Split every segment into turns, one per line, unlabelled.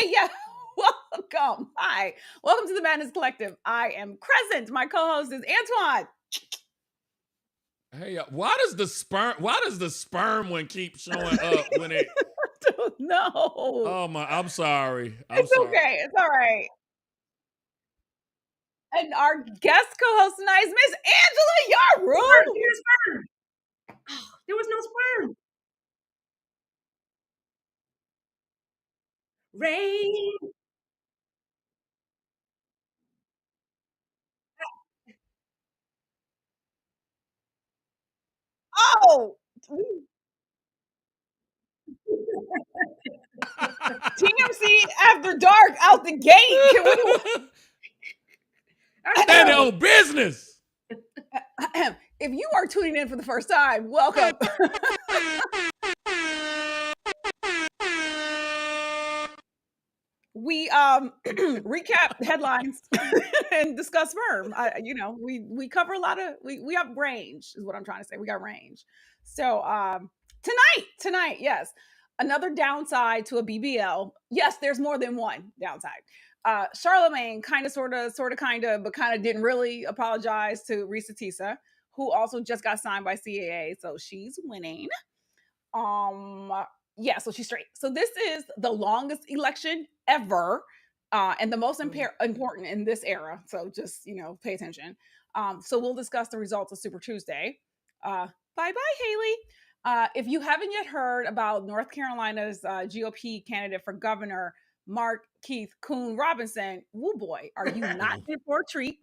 Yeah. Welcome. Hi. Welcome to the Madness Collective. I am Crescent. My co-host is Antoine.
Hey, why does the sperm one keep showing up when it?
I don't know.
Oh my! I'm sorry.
It's okay. It's all right. And our guest co-host tonight is Miss Angela Yaru.
There was no sperm. Rain.
Oh, TMC after dark out the gate. Can we?
Standing on business.
If you are tuning in for the first time, welcome. We recap headlines and discuss sperm. We cover a lot of we have range is what I'm trying to say. We got range. So tonight, yes, another downside to a BBL. Yes, there's more than one downside. Charlamagne kind of, sort of, but kind of didn't really apologize to Reesa Teesa, who also just got signed by CAA, so she's winning. Yeah, so she's straight. So this is the longest election ever, and the most important in this era. So just pay attention. So we'll discuss the results of Super Tuesday. Bye bye, Haley. If you haven't yet heard about North Carolina's GOP candidate for governor, Mark Keith Coon Robinson, woo boy, are you not in for a treat?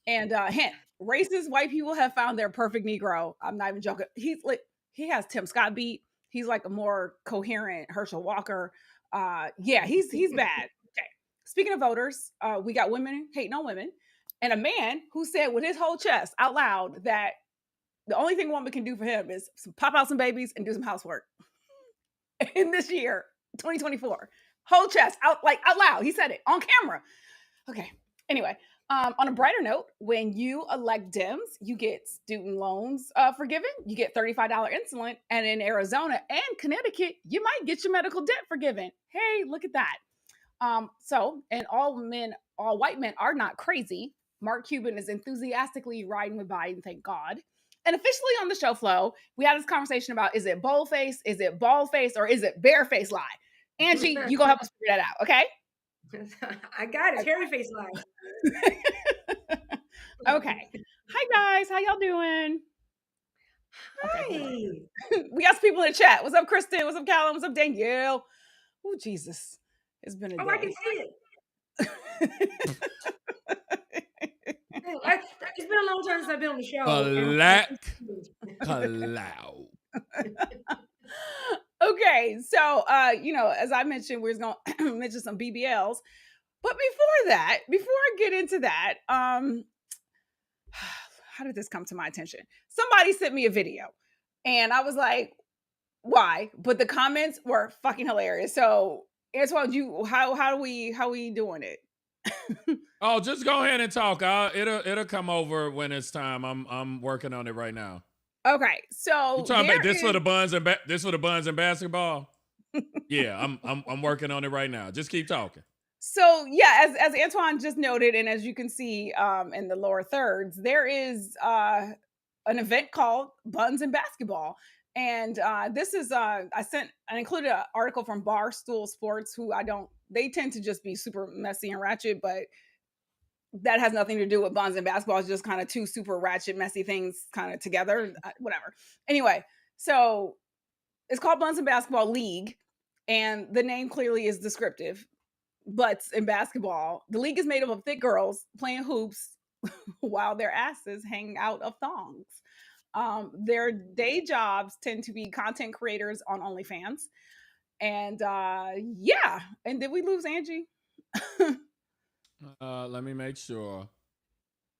And hint, racist white people have found their perfect Negro. I'm not even joking. He has Tim Scott beat. He's like a more coherent Herschel Walker. Yeah, he's bad. Okay. Speaking of voters, we got women hating on women, and a man who said with his whole chest out loud that the only thing a woman can do for him is pop out some babies and do some housework. In this year, 2024, whole chest out loud. He said it on camera. Okay. Anyway, on a brighter note, when you elect Dems, you get student loans forgiven. You get $35 insulin. And in Arizona and Connecticut, you might get your medical debt forgiven. Hey, look at that. And all white men are not crazy. Mark Cuban is enthusiastically riding with Biden, thank God. And officially on the show flow, we had this conversation about, is it bold face, is it bald face, or is it bare face lie? Angie, you going to help us figure that out, okay?
I got it. Hairy face line.
Okay. Hi guys, how y'all doing?
Hi.
Okay, we got some people in the chat. What's up, Kristen? What's up, Callum? What's up, Danielle? Oh, Jesus. It's been a day.
I can see it. It's been a long time since I've been on the show.
Cloud.
Okay, so as I mentioned, we're going to mention some BBLs. But before I get into that, how did this come to my attention? Somebody sent me a video, and I was like, "Why?" But the comments were fucking hilarious. So, Antoine, how are we doing it?
Oh, just go ahead and talk. It'll come over when it's time. I'm working on it right now.
Okay, so
you talking about this for the Buns and Basketball? Yeah, I'm working on it right now. Just keep talking.
So yeah, as Antoine just noted, and as you can see in the lower thirds, there is an event called Buns and Basketball. And this is I included an article from Barstool Sports, who they tend to just be super messy and ratchet, but that has nothing to do with Buns and Basketball. It's just kind of two super ratchet, messy things kind of together, whatever. Anyway, so it's called Buns and Basketball League, and the name clearly is descriptive. Butts in basketball. The league is made up of thick girls playing hoops while their asses hang out of thongs. Their day jobs tend to be content creators on OnlyFans. And yeah. And did we lose Angie?
Let me make sure.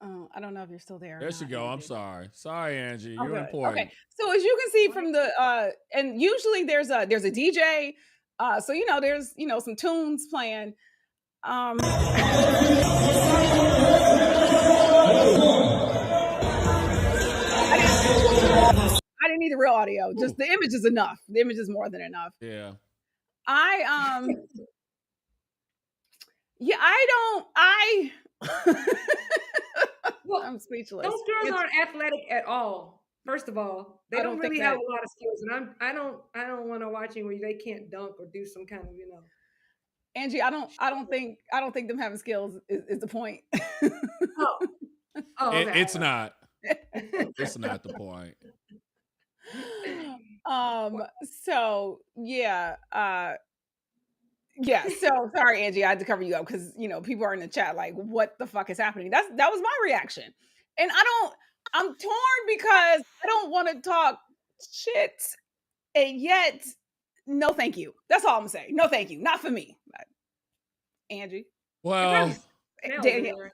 I don't know if you're still there.
There she go.
Angie.
I'm sorry, Angie. You're important.
Okay. So as you can see from the and usually there's a DJ. So there's some tunes playing. I didn't need the real audio. Just the image is enough. The image is more than enough.
Yeah.
Yeah, I
Well,
I'm speechless.
those girls aren't athletic at all. First of all, they
I
don't
don't think
really have
that,
a lot of skills, and I don't want to watch it where they can't dunk or do some kind of
Angie, I don't think them having skills is the point.
Oh, oh,
It's
okay.
not. It's not the point.
um,
Well,
so yeah, yeah, so sorry, Angie, I had to cover you up because people are in the chat like, what the fuck is happening? That was my reaction. And I'm torn because I don't want to talk shit, and yet no thank you. That's all I'm saying. No thank you. Not for me. Angie.
they probably
Well,
smell over
Daniel,
there.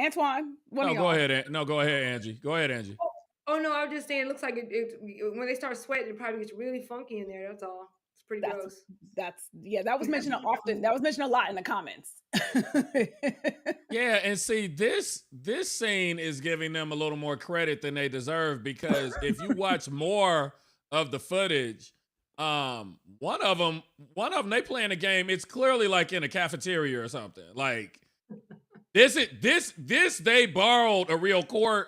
Antoine, one of
no, go
y'all.
ahead. No, go ahead, Angie. Go ahead, Angie.
Oh, oh no, I was just saying. It looks like when they start sweating, it probably gets really funky in there. That's all. It's pretty
That's
gross.
yeah, that was mentioned often. That was mentioned a lot in the comments.
Yeah, and see, this scene is giving them a little more credit than they deserve, because if you watch more of the footage, one of them they playing a game. It's clearly like in a cafeteria or something. Like this they borrowed a real court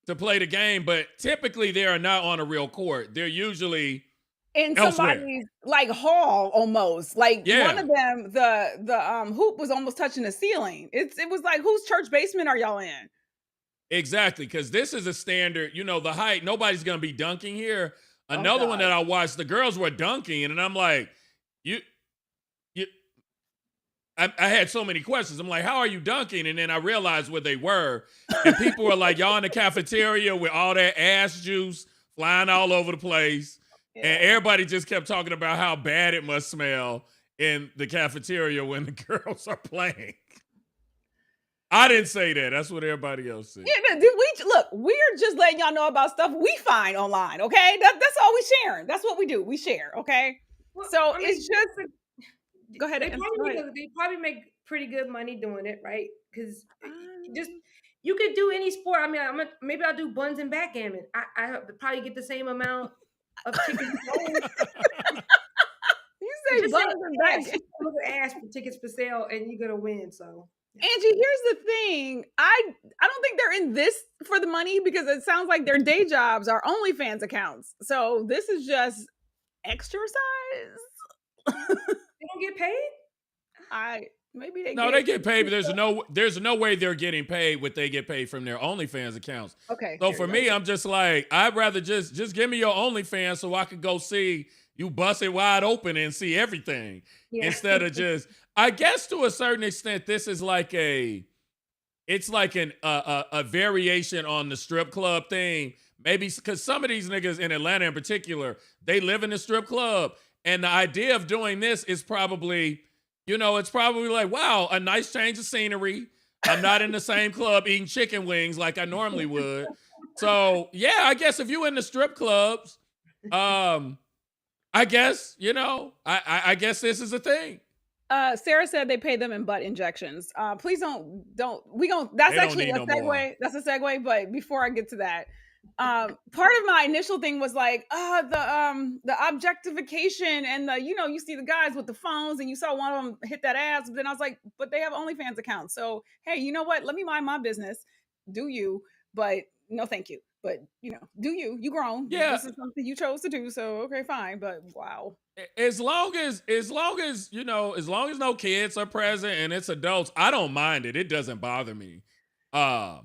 to play the game, but typically they are not on a real court. They're usually
In
elsewhere.
somebody's like hall almost. Like one
Yeah,
of them, the hoop was almost touching the ceiling. It was like, whose church basement are y'all in?
exactly. Because this is a standard, the height. Nobody's gonna be dunking here.
Oh
Another one
God.
that I watched, the girls were dunking, and I'm like, you, you. I had so many questions. I'm like, how are you dunking? And then I realized where they were, and people were like, y'all in the cafeteria with all that ass juice flying all over the place, and
Yeah.
everybody just kept talking about how bad it must smell in the cafeteria when the girls are playing. I didn't say that. That's what everybody else said.
Yeah, look, we're just letting y'all know about stuff we find online, okay? That's all we sharing. That's what we do. We share, okay?
Well,
So
I mean,
it's just go ahead
they
and
probably
go
make
ahead.
they probably make pretty good money doing it, right? Because just
Um,
you could do any sport. I mean, maybe I'll do buns and backgammon. I probably get the same amount of tickets sold.
you
And
say
just say
buns and back.
ask, just look at ask for tickets for sale, and you're gonna win. So yeah.
Angie, here's the thing. I don't think they're in this for the money because it sounds like their day jobs are OnlyFans accounts. So this is just exercise.
They don't get paid.
Maybe they
No, they
get
get paid, but there's no way they're getting paid what they get paid from their OnlyFans accounts.
okay.
So
There
for
you
me,
go.
I'm just like, I'd rather just give me your OnlyFans so I could go see you bust it wide open and see everything,
Yeah.
instead of just. I guess to a certain extent, this is like it's like a variation on the strip club thing. Maybe because some of these niggas in Atlanta in particular, they live in the strip club, and the idea of doing this is probably, it's probably like, wow, a nice change of scenery. I'm not in the same club eating chicken wings like I normally would. So yeah, I guess if you in the strip clubs, I guess, I guess this is a thing.
Sarah said they pay them in butt injections. Please don't we gon' that's
They don't
actually
need
a
no more.
segue. That's a segue, but before I get to that, part of my initial thing was like, the objectification and you see the guys with the phones and you saw one of them hit that ass, but then I was like, but they have OnlyFans accounts. So hey, you know what? Let me mind my business. Do you, but no thank you. But do you grown.
Yeah,
This is something you chose to do, so okay, fine. But wow.
as long as as long as no kids are present and it's adults, I don't mind it. It doesn't bother me. Uh,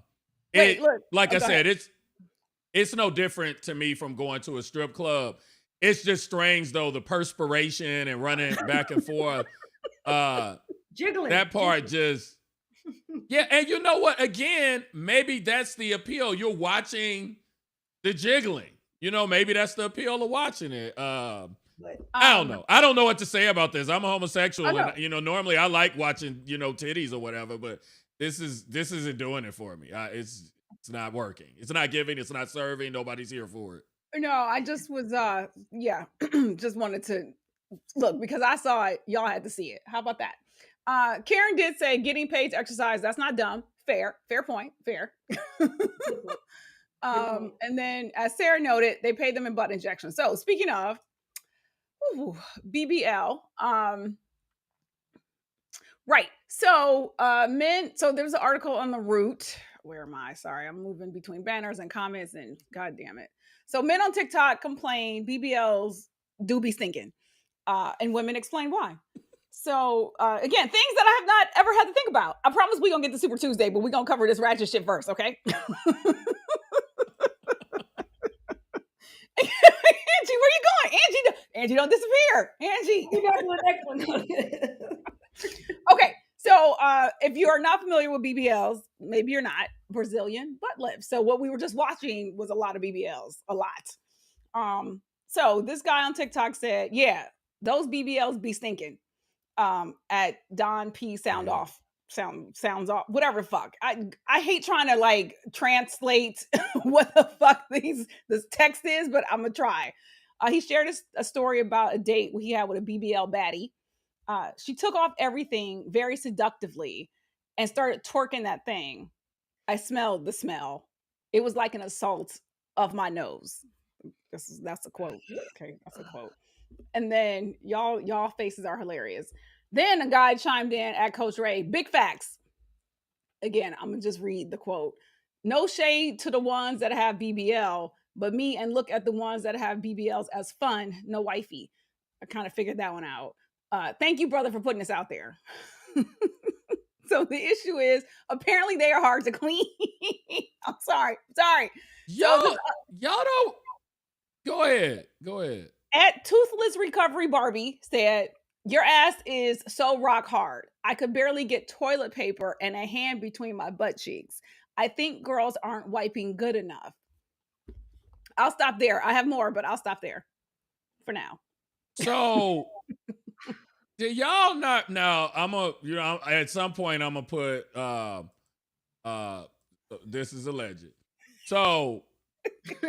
Wait,
it
look.
like
Oh,
I
go ahead.
said, it's no different to me from going to a strip club. It's just strange though, the perspiration and running back and forth. Uh,
Jiggling.
that part just. Yeah, and you know what? Again, maybe that's the appeal. You're watching the jiggling. Maybe that's the appeal of watching it.
But
I don't know. I don't know what to say about this. I'm a homosexual,
know.
and normally I like watching, titties or whatever. But this isn't doing it for me. It's not working. It's not giving. It's not serving. Nobody's here for it.
No, I just was yeah, just wanted to look because I saw it. Y'all had to see it. How about that? Karen did say getting paid to exercise. That's not dumb. Fair point. Fair.
good point. Good point.
And then as Sarah noted, they paid them in butt injections. So speaking of BBL, Right. So men, so there's an article on the Root. Where am I? Sorry, I'm moving between banners and comments and god damn it. So men on TikTok complain BBLs do be stinking. And women explain why. So again, things that I have not ever had to think about. I promise we're gonna get to Super Tuesday, but we're gonna cover this ratchet shit first, okay? Angie, where you going? Angie, don't disappear. Angie.
You got to do the next one.
Okay, so if you are not familiar with BBLs, maybe you're not, Brazilian butt lifts. So what we were just watching was a lot of BBLs, a lot. So this guy on TikTok said, yeah, those BBLs be stinking. At Don P sounds off, whatever the fuck. I hate trying to like translate what the fuck this text is, but I'm gonna try. He shared a story about a date he had with a BBL baddie. She took off everything very seductively and started twerking that thing. I smelled the smell. It was like an assault of my nose. That's a quote. Okay, that's a quote. And then y'all faces are hilarious. Then a guy chimed in at Coach Ray, big facts. Again, I'm gonna just read the quote. No shade to the ones that have BBL, but me and look at the ones that have BBLs as fun, no wifey. I kind of figured that one out. Thank you, brother, for putting this out there. So the issue is apparently they are hard to clean. I'm sorry.
Y'all don't. Go ahead.
At Toothless Recovery Barbie said, your ass is so rock hard. I could barely get toilet paper and a hand between my butt cheeks. I think girls aren't wiping good enough. I'll stop there. I have more, but I'll stop there for now.
So, do y'all not now? At some point I'm gonna put this is alleged. So,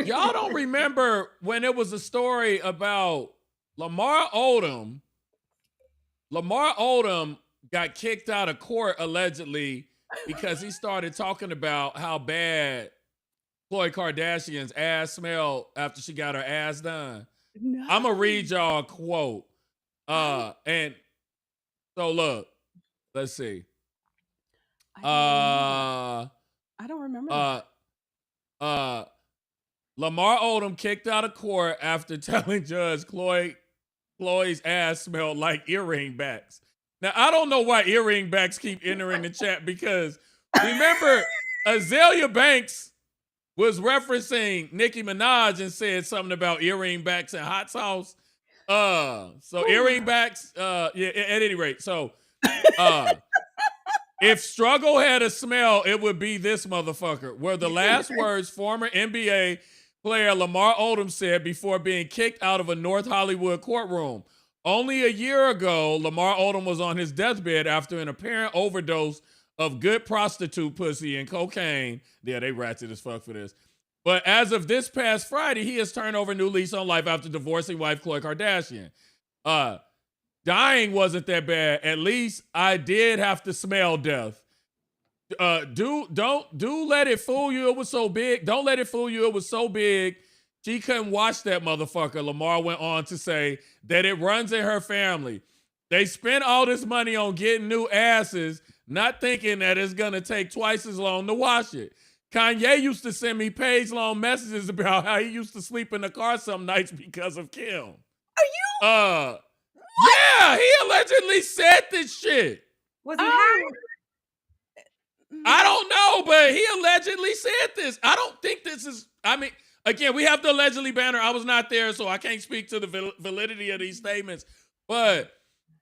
y'all don't remember when it was a story about Lamar Odom. Lamar Odom got kicked out of court allegedly because he started talking about how bad Khloe Kardashian's ass smelled after she got her ass done. No. I'm gonna read y'all a quote. And so look, let's see.
I don't remember.
Lamar Odom kicked out of court after telling judge Khloe's ass smelled like earring backs. Now, I don't know why earring backs keep entering the chat because remember, Azalea Banks was referencing Nicki Minaj and said something about earring backs and hot sauce. Earring backs, at any rate. So, if struggle had a smell, it would be this motherfucker. Were the last words former NBA player Lamar Odom said before being kicked out of a North Hollywood courtroom. Only a year ago, Lamar Odom was on his deathbed after an apparent overdose of good prostitute pussy and cocaine. Yeah, they ratchet as fuck for this. But as of this past Friday, he has turned over a new lease on life after divorcing wife Khloe Kardashian. Dying wasn't that bad. At least I did have to smell death. Don't let it fool you. It was so big. Don't let it fool you. It was so big. She couldn't watch that motherfucker. Lamar went on to say that it runs in her family. They spent all this money on getting new asses, not thinking that it's going to take twice as long to wash it. Kanye used to send me page-long messages about how he used to sleep in the car some nights because of Kim.
Are you?
Yeah, he allegedly said this shit.
Was he high?
I don't know, but he allegedly said this. I don't think this is, again, we have the allegedly banner. I was not there, so I can't speak to the validity of these statements. But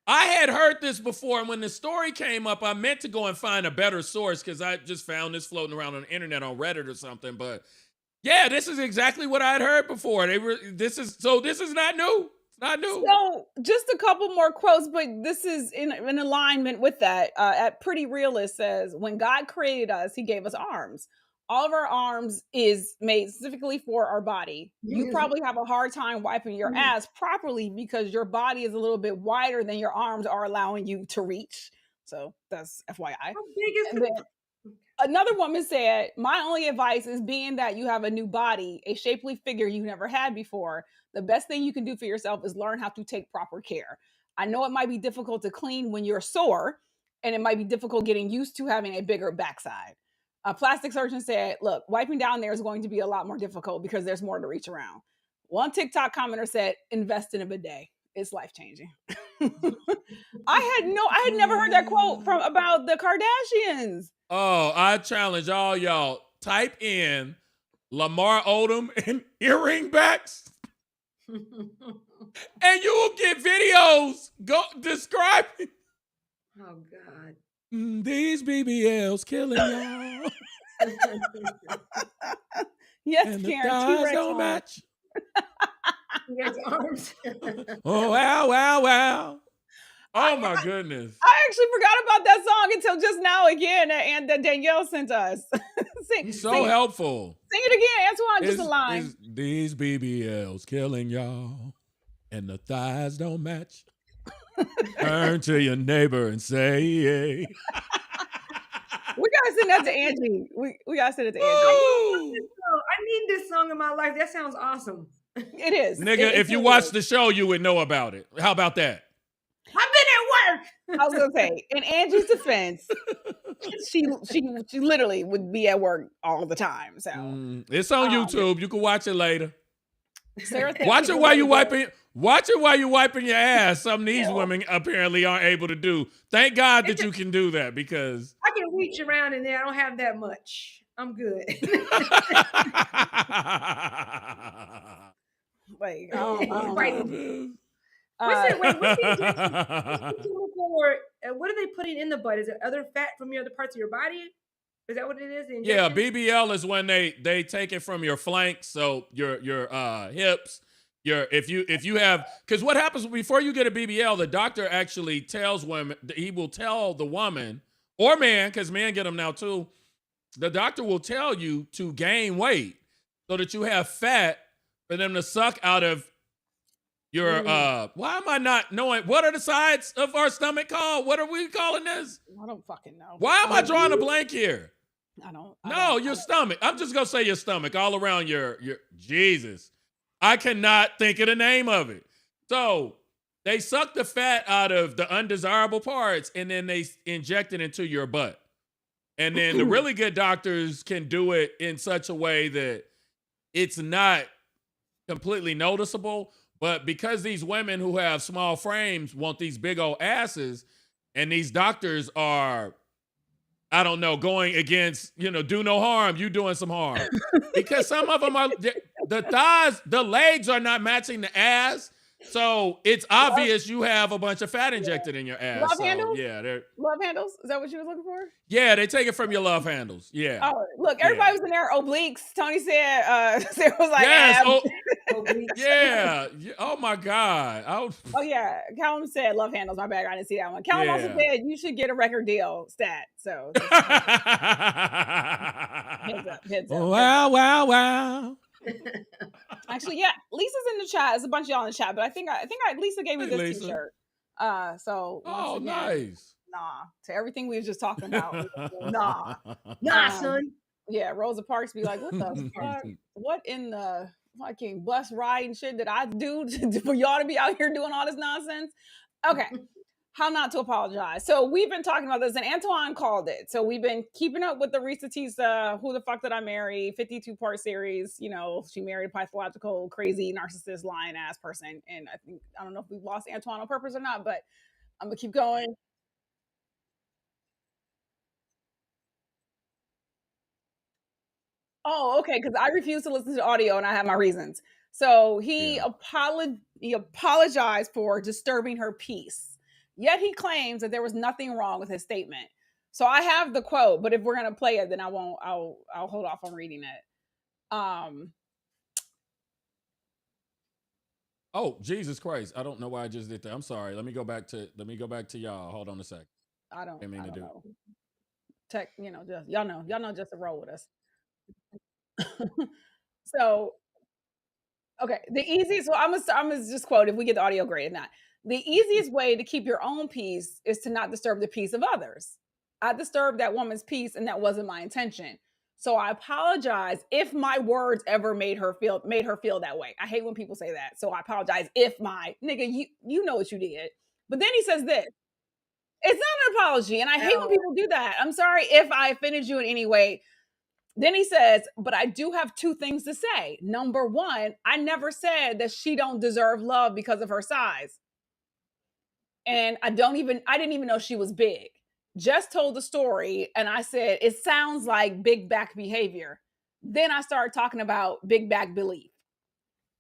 I had heard this before, and when the story came up, I meant to go and find a better source because I just found this floating around on the internet on Reddit or something. But yeah, this is exactly what I had heard before. This is not new. Not new.
So just a couple more quotes, but this is in alignment with that. At Pretty Realist says, when God created us, he gave us arms. All of our arms is made specifically for our body. You probably have a hard time wiping your ass properly because your body is a little bit wider than your arms are allowing you to reach. So that's FYI.
How big is
Another woman said, my only advice is being that you have a new body, a shapely figure you never had before. The best thing you can do for yourself is learn how to take proper care. I know it might be difficult to clean when you're sore. and it might be difficult getting used to having a bigger backside. A plastic surgeon said, look, wiping down there is going to be a lot more difficult because there's more to reach around. One TikTok commenter said, invest in a bidet. It's life-changing. I had never heard that quote about the Kardashians.
Oh, I challenge all y'all. Type in Lamar Odom and earring backs, and you will get videos describing.
Oh God.
These BBLs killing y'all.
Yes,
and
Karen.
The thighs don't match.
T-Rex arms.
Oh, wow. Oh my goodness.
I actually forgot about that song until just now again, and that Danielle sent us.
So helpful.
Sing it again, Antoine, just a line.
These BBLs killing y'all, and the thighs don't match. Turn to your neighbor and say, hey.
We gotta send that to Angie. We gotta send it to Angie.
I need this song in my life. That sounds awesome.
It is.
Nigga, if you watch the show, you would know about it. How about that?
I've been at work.
I was gonna say, in Angie's defense, she literally would be at work all the time. So
it's on YouTube. You can watch it later.
Watch
it while you wiping. Watch it while you're wiping your ass. Some of these women apparently aren't able to do. Thank God that you can do that, because
I can reach around in there. I don't have that much. I'm good.
Wait,
what are they putting in the butt? Is it other fat from your other parts of your body? Is that what it is?
Yeah, BBL is when they take it from your flanks, so your hips. If you have, because what happens before you get a BBL, the doctor actually tells women, he will tell the woman or man, because men get them now too. The doctor will tell you to gain weight so that you have fat for them to suck out of your why am I not knowing what are the sides of our stomach called? What are we calling this?
I don't fucking know.
Why am I drawing a blank here?
Your
stomach. I'm just gonna say your stomach, all around your Jesus. I cannot think of the name of it. So they suck the fat out of the undesirable parts and then they inject it into your butt. And then the really good doctors can do it in such a way that it's not completely noticeable. But because these women who have small frames want these big old asses, and these doctors are, I don't know, going against, do no harm, you doing some harm. Because some of them are, the thighs, the legs are not matching the ass. So it's obvious you have a bunch of fat injected in your ass.
Love handles?
Yeah,
love handles? Is that what you were looking for?
Yeah, they take it from your love handles. Yeah.
Oh, look, everybody was in there obliques. Tony said, Sarah was like,
yes.
obliques.
Yeah. Oh my God.
Oh yeah. Callum said love handles. My bad. I didn't see that one. Callum also said you should get a record deal stat. So heads up.
Wow.
Actually, yeah, Lisa's in the chat. There's a bunch of y'all in the chat, but I think Lisa gave me this
Lisa.
T-shirt. So
again,
nice. Nah, to everything we was just talking about. nah,
son.
Yeah, Rosa Parks be like, what the fuck? What in the fucking bus ride and shit did I do for y'all to be out here doing all this nonsense? Okay. How not to apologize. So we've been talking about this, and Antoine called it. So we've been keeping up with the Reesa Teesa, Who the Fuck Did I Marry, 52-part series. She married a pathological, crazy, narcissist, lying-ass person. And I don't know if we've lost Antoine on purpose or not, but I'm going to keep going. Oh, okay, because I refuse to listen to audio, and I have my reasons. So he apologized for disturbing her peace. Yet he claims that there was nothing wrong with his statement. So I have the quote, but if we're gonna play it, then I'll hold off on reading it.
Oh, Jesus Christ. I don't know why I just did that. I'm sorry. Let me go back to y'all. Hold on a sec.
I don't know. Tech, y'all know just to roll with us. So okay, the easiest, so I'm gonna just quote, if we get the audio great or not. The easiest way to keep your own peace is to not disturb the peace of others. I disturbed that woman's peace, and that wasn't my intention. So I apologize if my words ever made her feel that way. I hate when people say that. So I apologize if my nigga, you know what you did. But then he says this. It's not an apology, and I hate when people do that. I'm sorry if I offended you in any way. Then he says, but I do have two things to say. Number one, I never said that she don't deserve love because of her size. And I didn't even know she was big. Just told the story, and I said, it sounds like big back behavior. Then I started talking about big back belief.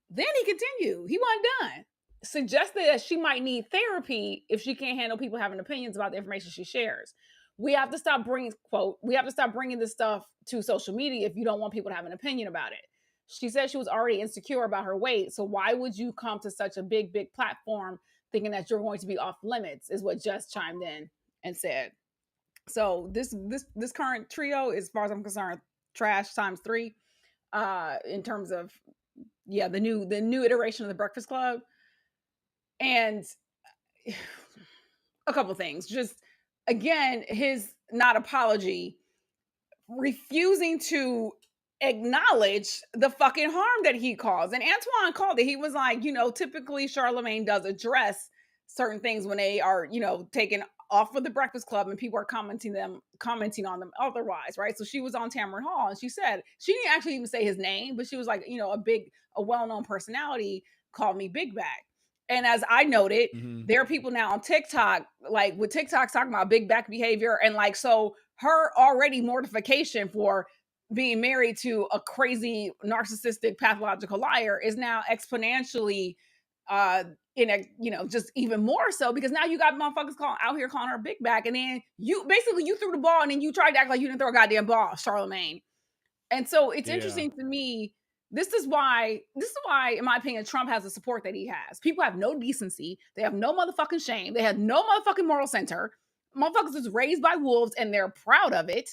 Then he continued. He wasn't done. Suggested that she might need therapy if she can't handle people having opinions about the information she shares. We have to stop bringing this stuff to social media if you don't want people to have an opinion about it. She said she was already insecure about her weight. So why would you come to such a big platform thinking that you're going to be off limits, is what Jess chimed in and said. So this current trio, as far as I'm concerned, trash times 3 in terms of the new iteration of the Breakfast Club. And a couple things. Just again, his not apology, refusing to acknowledge the fucking harm that he caused. And Antoine called it. He was like, typically Charlamagne does address certain things when they are, taken off of the Breakfast Club and people are commenting on them otherwise, right? So she was on Tamron Hall and she said, she didn't actually even say his name, but she was like, a well-known personality called me Big Back. And as I noted, there are people now on TikTok, like with TikTok talking about big back behavior. And like, so her already mortification for being married to a crazy, narcissistic, pathological liar is now exponentially just even more so, because now you got motherfuckers out here calling her big back. And then you threw the ball and then you tried to act like you didn't throw a goddamn ball, Charlamagne. And so it's interesting to me. This is why, in my opinion, Trump has the support that he has. People have no decency. They have no motherfucking shame. They have no motherfucking moral center. Motherfuckers is raised by wolves and they're proud of it.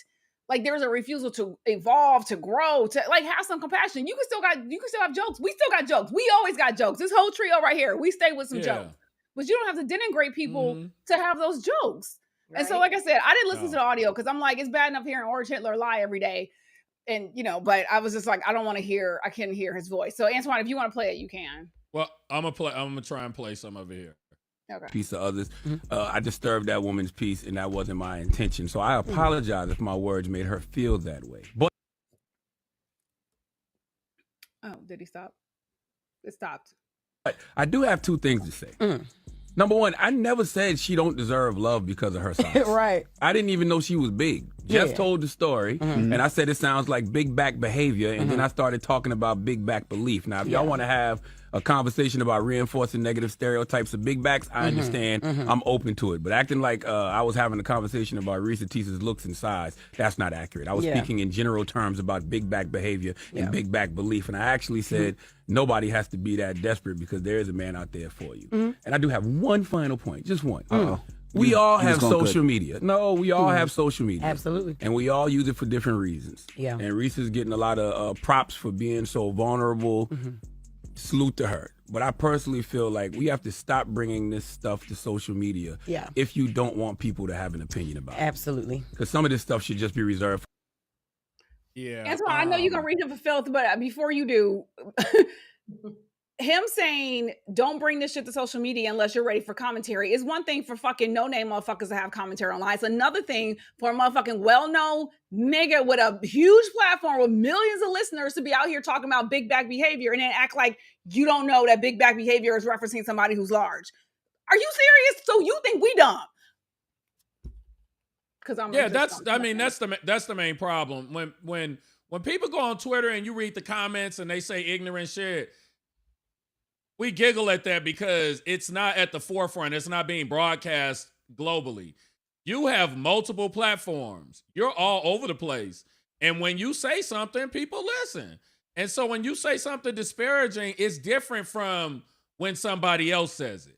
Like there's a refusal to evolve, to grow, to like have some compassion. You can still have jokes. We still got jokes. We always got jokes. This whole trio right here, we stay with some jokes. But you don't have to denigrate people to have those jokes. Right? And so, like I said, I didn't listen to the audio because I'm like, it's bad enough hearing Orange Hitler lie every day. And, but I was just like, I can't hear his voice. So Antoine, if you want to play it, you can.
Well, I'm going to try and play some of it here.
Okay. Piece of others. I disturbed that woman's peace and that wasn't my intention. So I apologize if my words made her feel that way. But
oh, did he stop? It stopped.
I do have two things to say. Number one, I never said she don't deserve love because of her size.
Right.
I didn't even know she was big. Jeff told the story, and I said it sounds like big back behavior, and then I started talking about big back belief. Now, if y'all want to have a conversation about reinforcing negative stereotypes of big backs, I understand. I'm open to it. But acting like I was having a conversation about Reesa Teesa's looks and size, that's not accurate. I was speaking in general terms about big back behavior and big back belief. And I actually said nobody has to be that desperate because there is a man out there for you. And I do have one final point, just one. We all have social media. No, we all have social media.
Absolutely.
And we all use it for different reasons. Yeah. And Reese's getting a lot of props for being so vulnerable. Salute to her. But I personally feel like we have to stop bringing this stuff to social media if you don't want people to have an opinion about it.
Absolutely.
Because some of this stuff should just be reserved for.
Yeah. Antoine, I know you're going to read him for filth, but before you do, him saying, don't bring this shit to social media unless you're ready for commentary is one thing for fucking no-name motherfuckers to have commentary online. It's another thing for a motherfucking well-known nigga with a huge platform with millions of listeners to be out here talking about big back behavior and then act like you don't know that big back behavior is referencing somebody who's large. Are you serious? So you think we dumb? Because
that's the main problem. When people go on Twitter and you read the comments and they say ignorant shit, we giggle at that because it's not at the forefront. It's not being broadcast globally. You have multiple platforms. You're all over the place. And when you say something, people listen. And so when you say something disparaging, it's different from when somebody else says it.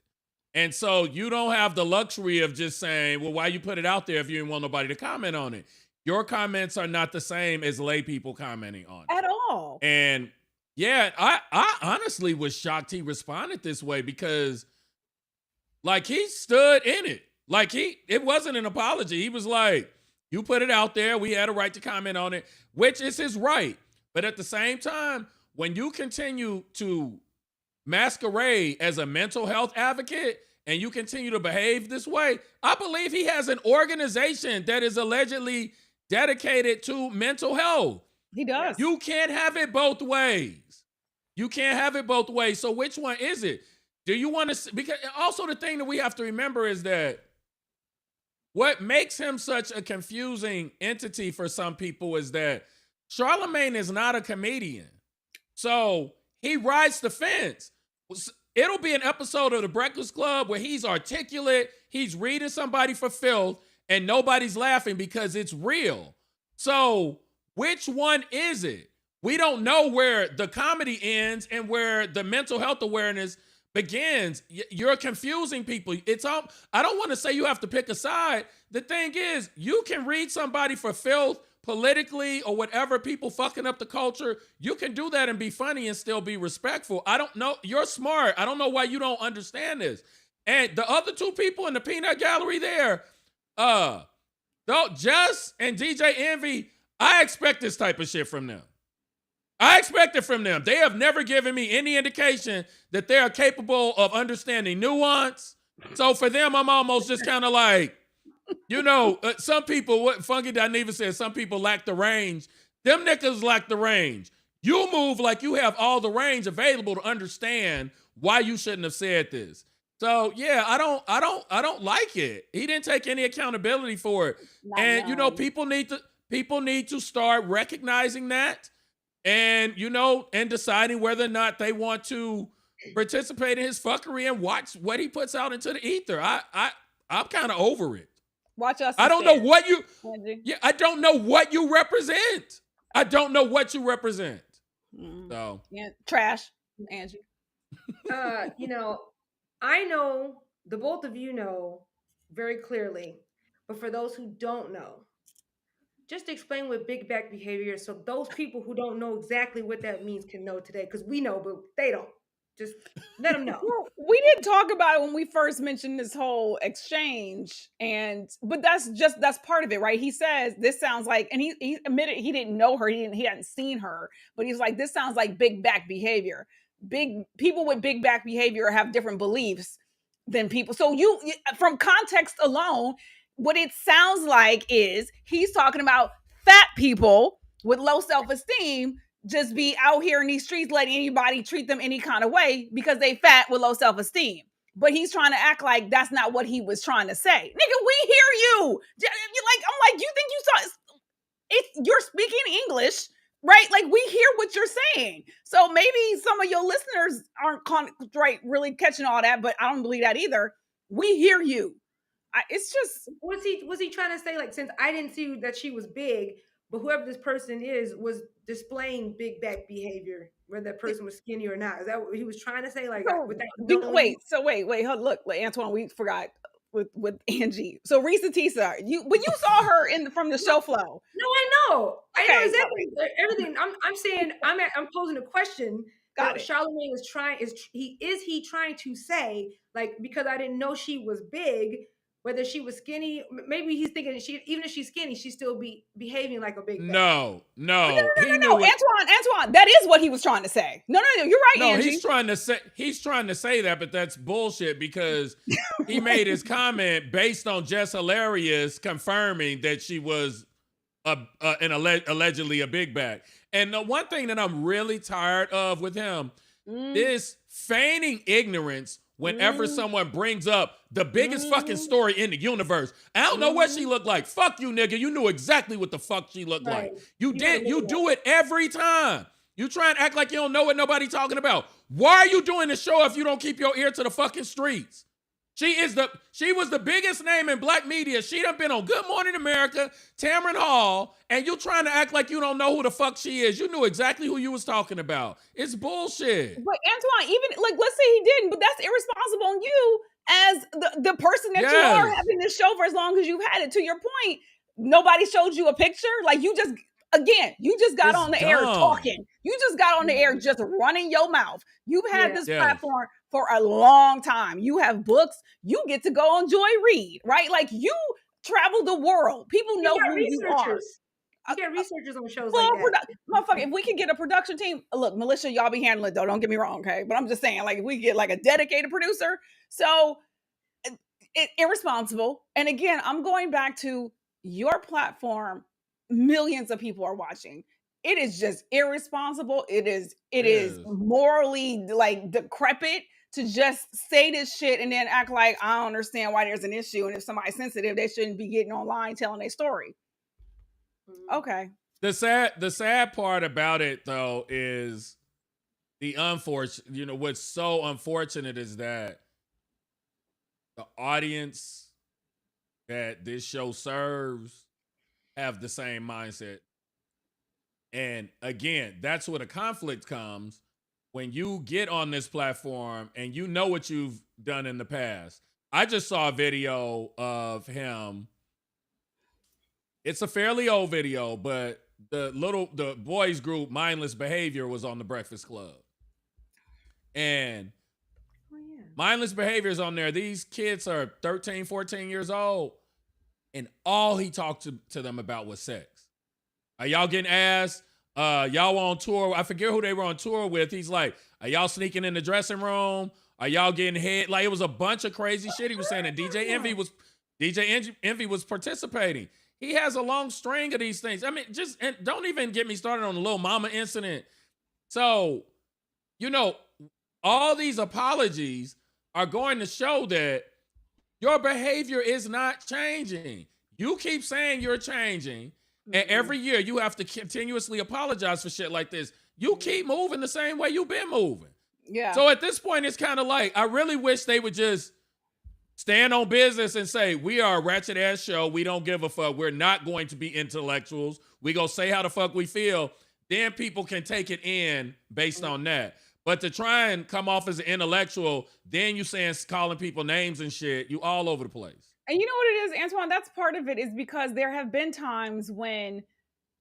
And so you don't have the luxury of just saying, well, why you put it out there if you didn't want nobody to comment on it? Your comments are not the same as lay people commenting on it.
At all.
And yeah, I honestly was shocked he responded this way because, like, he stood in it. Like, it wasn't an apology. He was like, you put it out there. We had a right to comment on it, which is his right. But at the same time, when you continue to masquerade as a mental health advocate and you continue to behave this way, I believe he has an organization that is allegedly dedicated to mental health.
He does.
You can't have it both ways. You can't have it both ways. So which one is it? Do you want to, because also the thing that we have to remember is that what makes him such a confusing entity for some people is that Charlamagne is not a comedian. So he rides the fence. It'll be an episode of The Breakfast Club where he's articulate, he's reading somebody for filth, and nobody's laughing because it's real. So which one is it? We don't know where the comedy ends and where the mental health awareness begins. You're confusing people. I don't want to say you have to pick a side. The thing is, you can read somebody for filth politically or whatever, people fucking up the culture. You can do that and be funny and still be respectful. I don't know. You're smart. I don't know why you don't understand this. And the other two people in the peanut gallery there, Jess and DJ Envy, I expect this type of shit from them. I expect it from them. They have never given me any indication that they are capable of understanding nuance. So for them, I'm almost just kind of like, some people, what Funky Dineva said, some people lack the range. Them niggas lack the range. You move like you have all the range available to understand why you shouldn't have said this. So yeah, I don't like it. He didn't take any accountability for it. People need to start recognizing that. And, and deciding whether or not they want to participate in his fuckery and watch what he puts out into the ether. I'm kind of over it.
Watch us.
I don't know what you, I don't know what you represent. I don't know what you represent. So.
Yeah, trash, Angie.
I know, the both of you know very clearly, but for those who don't know, just explain what big back behavior is so those people who don't know exactly what that means can know today, because we know, but they don't. Just let them know.
Well, we didn't talk about it when we first mentioned this whole exchange, but that's part of it, right? He says this sounds like, and he admitted he didn't know her, he hadn't seen her, but he's like, this sounds like big back behavior. Big people with big back behavior have different beliefs than people. So you, from context alone, what it sounds like is he's talking about fat people with low self-esteem just be out here in these streets letting anybody treat them any kind of way because they fat with low self-esteem. But he's trying to act like that's not what he was trying to say. Nigga, we hear you. I'm like, you think you saw you're speaking English, right? Like, we hear what you're saying. So maybe some of your listeners aren't really catching all that, but I don't believe that either. We hear you. It's just,
was he trying to say, like, since I didn't see that she was big, but whoever this person is was displaying big back behavior, whether that person was skinny or not? Is that what he was trying to say? Like,
wait, look, Antoine, we forgot with Angie. So Reesa Teesa, when you saw her from the show flow.
No, I know. Okay, I know exactly everything. I'm saying, I'm posing a question. Charlamagne was trying, is he trying to say, like, because I didn't know she was big, whether she was skinny, maybe he's thinking even if she's skinny, she still be behaving like a big back.
No.
Antoine, that is what he was trying to say. No, you're right,
no,
Angie.
he's trying to say that, but that's bullshit because he made his comment based on Jess Hilarious confirming that she was allegedly a big back. And the one thing that I'm really tired of with him is feigning ignorance whenever someone brings up the biggest fucking story in the universe. I don't know what she looked like. Fuck you, nigga. You knew exactly what the fuck she looked like. You do it every time. You try and act like you don't know what nobody talking about. Why are you doing the show if you don't keep your ear to the fucking streets? She was the biggest name in black media. She done been on Good Morning America, Tamron Hall, and you trying to act like you don't know who the fuck she is. You knew exactly who you was talking about. It's bullshit.
But Antoine, even like, let's say he didn't, but that's irresponsible on you as the person that you are having this show for as long as you've had it. To your point, nobody showed you a picture. Like, you just got on the air talking. You just got on the air just running your mouth. You've had this platform for a long time. You have books. You get to go on Joy Reid, right? Like, you travel the world. People know who you are.
You get researchers on shows like that.
Motherfucker, if we could get a production team, look, Militia, y'all be handling it though. Don't get me wrong, okay? But I'm just saying, like, if we get like a dedicated producer. So irresponsible. And again, I'm going back to your platform. Millions of people are watching. It is just irresponsible. It is morally like decrepit to just say this shit and then act like I don't understand why there's an issue. And if somebody's sensitive, they shouldn't be getting online telling their story. Okay.
The sad part about it though is the unfortunate, what's so unfortunate is that the audience that this show serves have the same mindset. And again, that's where the conflict comes when you get on this platform and you know what you've done in the past. I just saw a video of him. It's a fairly old video, but the boys group Mindless Behavior was on the Breakfast Club. And Mindless Behavior is on there. These kids are 13, 14 years old. And all he talked to them about was sex. Are y'all getting ass? Y'all on tour? I forget who they were on tour with. He's like, are y'all sneaking in the dressing room? Are y'all getting hit? Like, it was a bunch of crazy shit he was saying. And DJ Envy was participating. He has a long string of these things. I mean, and don't even get me started on the Lil Mama incident. So, all these apologies are going to show that your behavior is not changing. You keep saying you're changing, and every year you have to continuously apologize for shit like this. You keep moving the same way you've been moving.
Yeah.
So at this point, it's kind of like, I really wish they would just stand on business and say, we are a ratchet ass show. We don't give a fuck. We're not going to be intellectuals. We go say how the fuck we feel. Then people can take it in based on that. But to try and come off as an intellectual, then you calling people names and shit, you all over the place.
And you know what it is, Antoine? That's part of it, is because there have been times when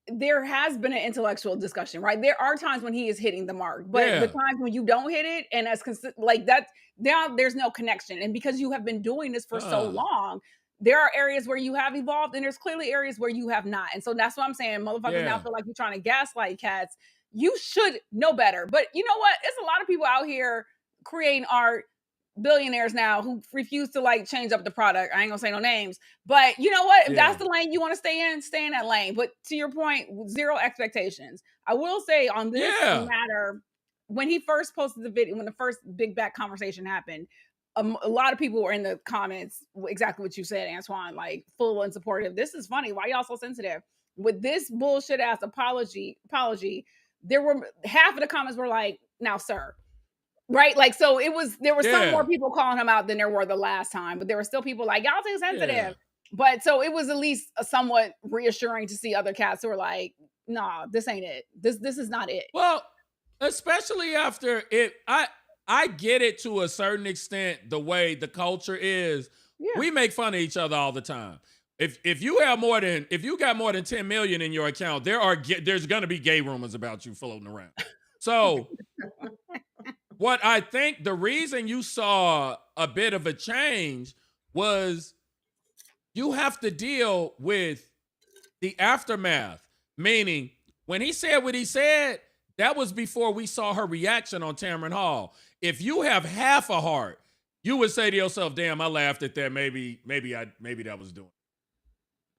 there has been an intellectual discussion, right? There are times when he is hitting the mark, but the times when you don't hit it, and as like that, now there's no connection. And because you have been doing this for so long, there are areas where you have evolved, and there's clearly areas where you have not. And so that's what I'm saying. Motherfuckers now feel like you're trying to gaslight cats. You should know better. But you know what? It's a lot of people out here creating art, billionaires now, who refuse to like change up the product. I ain't gonna say no names, but you know what? If that's the lane you want to stay in that lane. But to your point, zero expectations. I will say on this matter, when he first posted the video, when the first big back conversation happened, a lot of people were in the comments exactly what you said, Antoine, like full and supportive. This is funny. Why y'all so sensitive? With this bullshit ass apology, there were half of the comments were like, now, sir. Right? Like, so there were some more people calling him out than there were the last time, but there were still people like, y'all too sensitive. Yeah. But so it was at least somewhat reassuring to see other cats who were like, nah, this ain't it. This is not it.
Well, especially after it, I get it to a certain extent, the way the culture is. Yeah. We make fun of each other all the time. If you got more than 10 million in your account, there's gonna be gay rumors about you floating around. So what I think the reason you saw a bit of a change was you have to deal with the aftermath. Meaning, when he said what he said, that was before we saw her reaction on Tamron Hall. If you have half a heart, you would say to yourself, damn, I laughed at that. Maybe that was doing.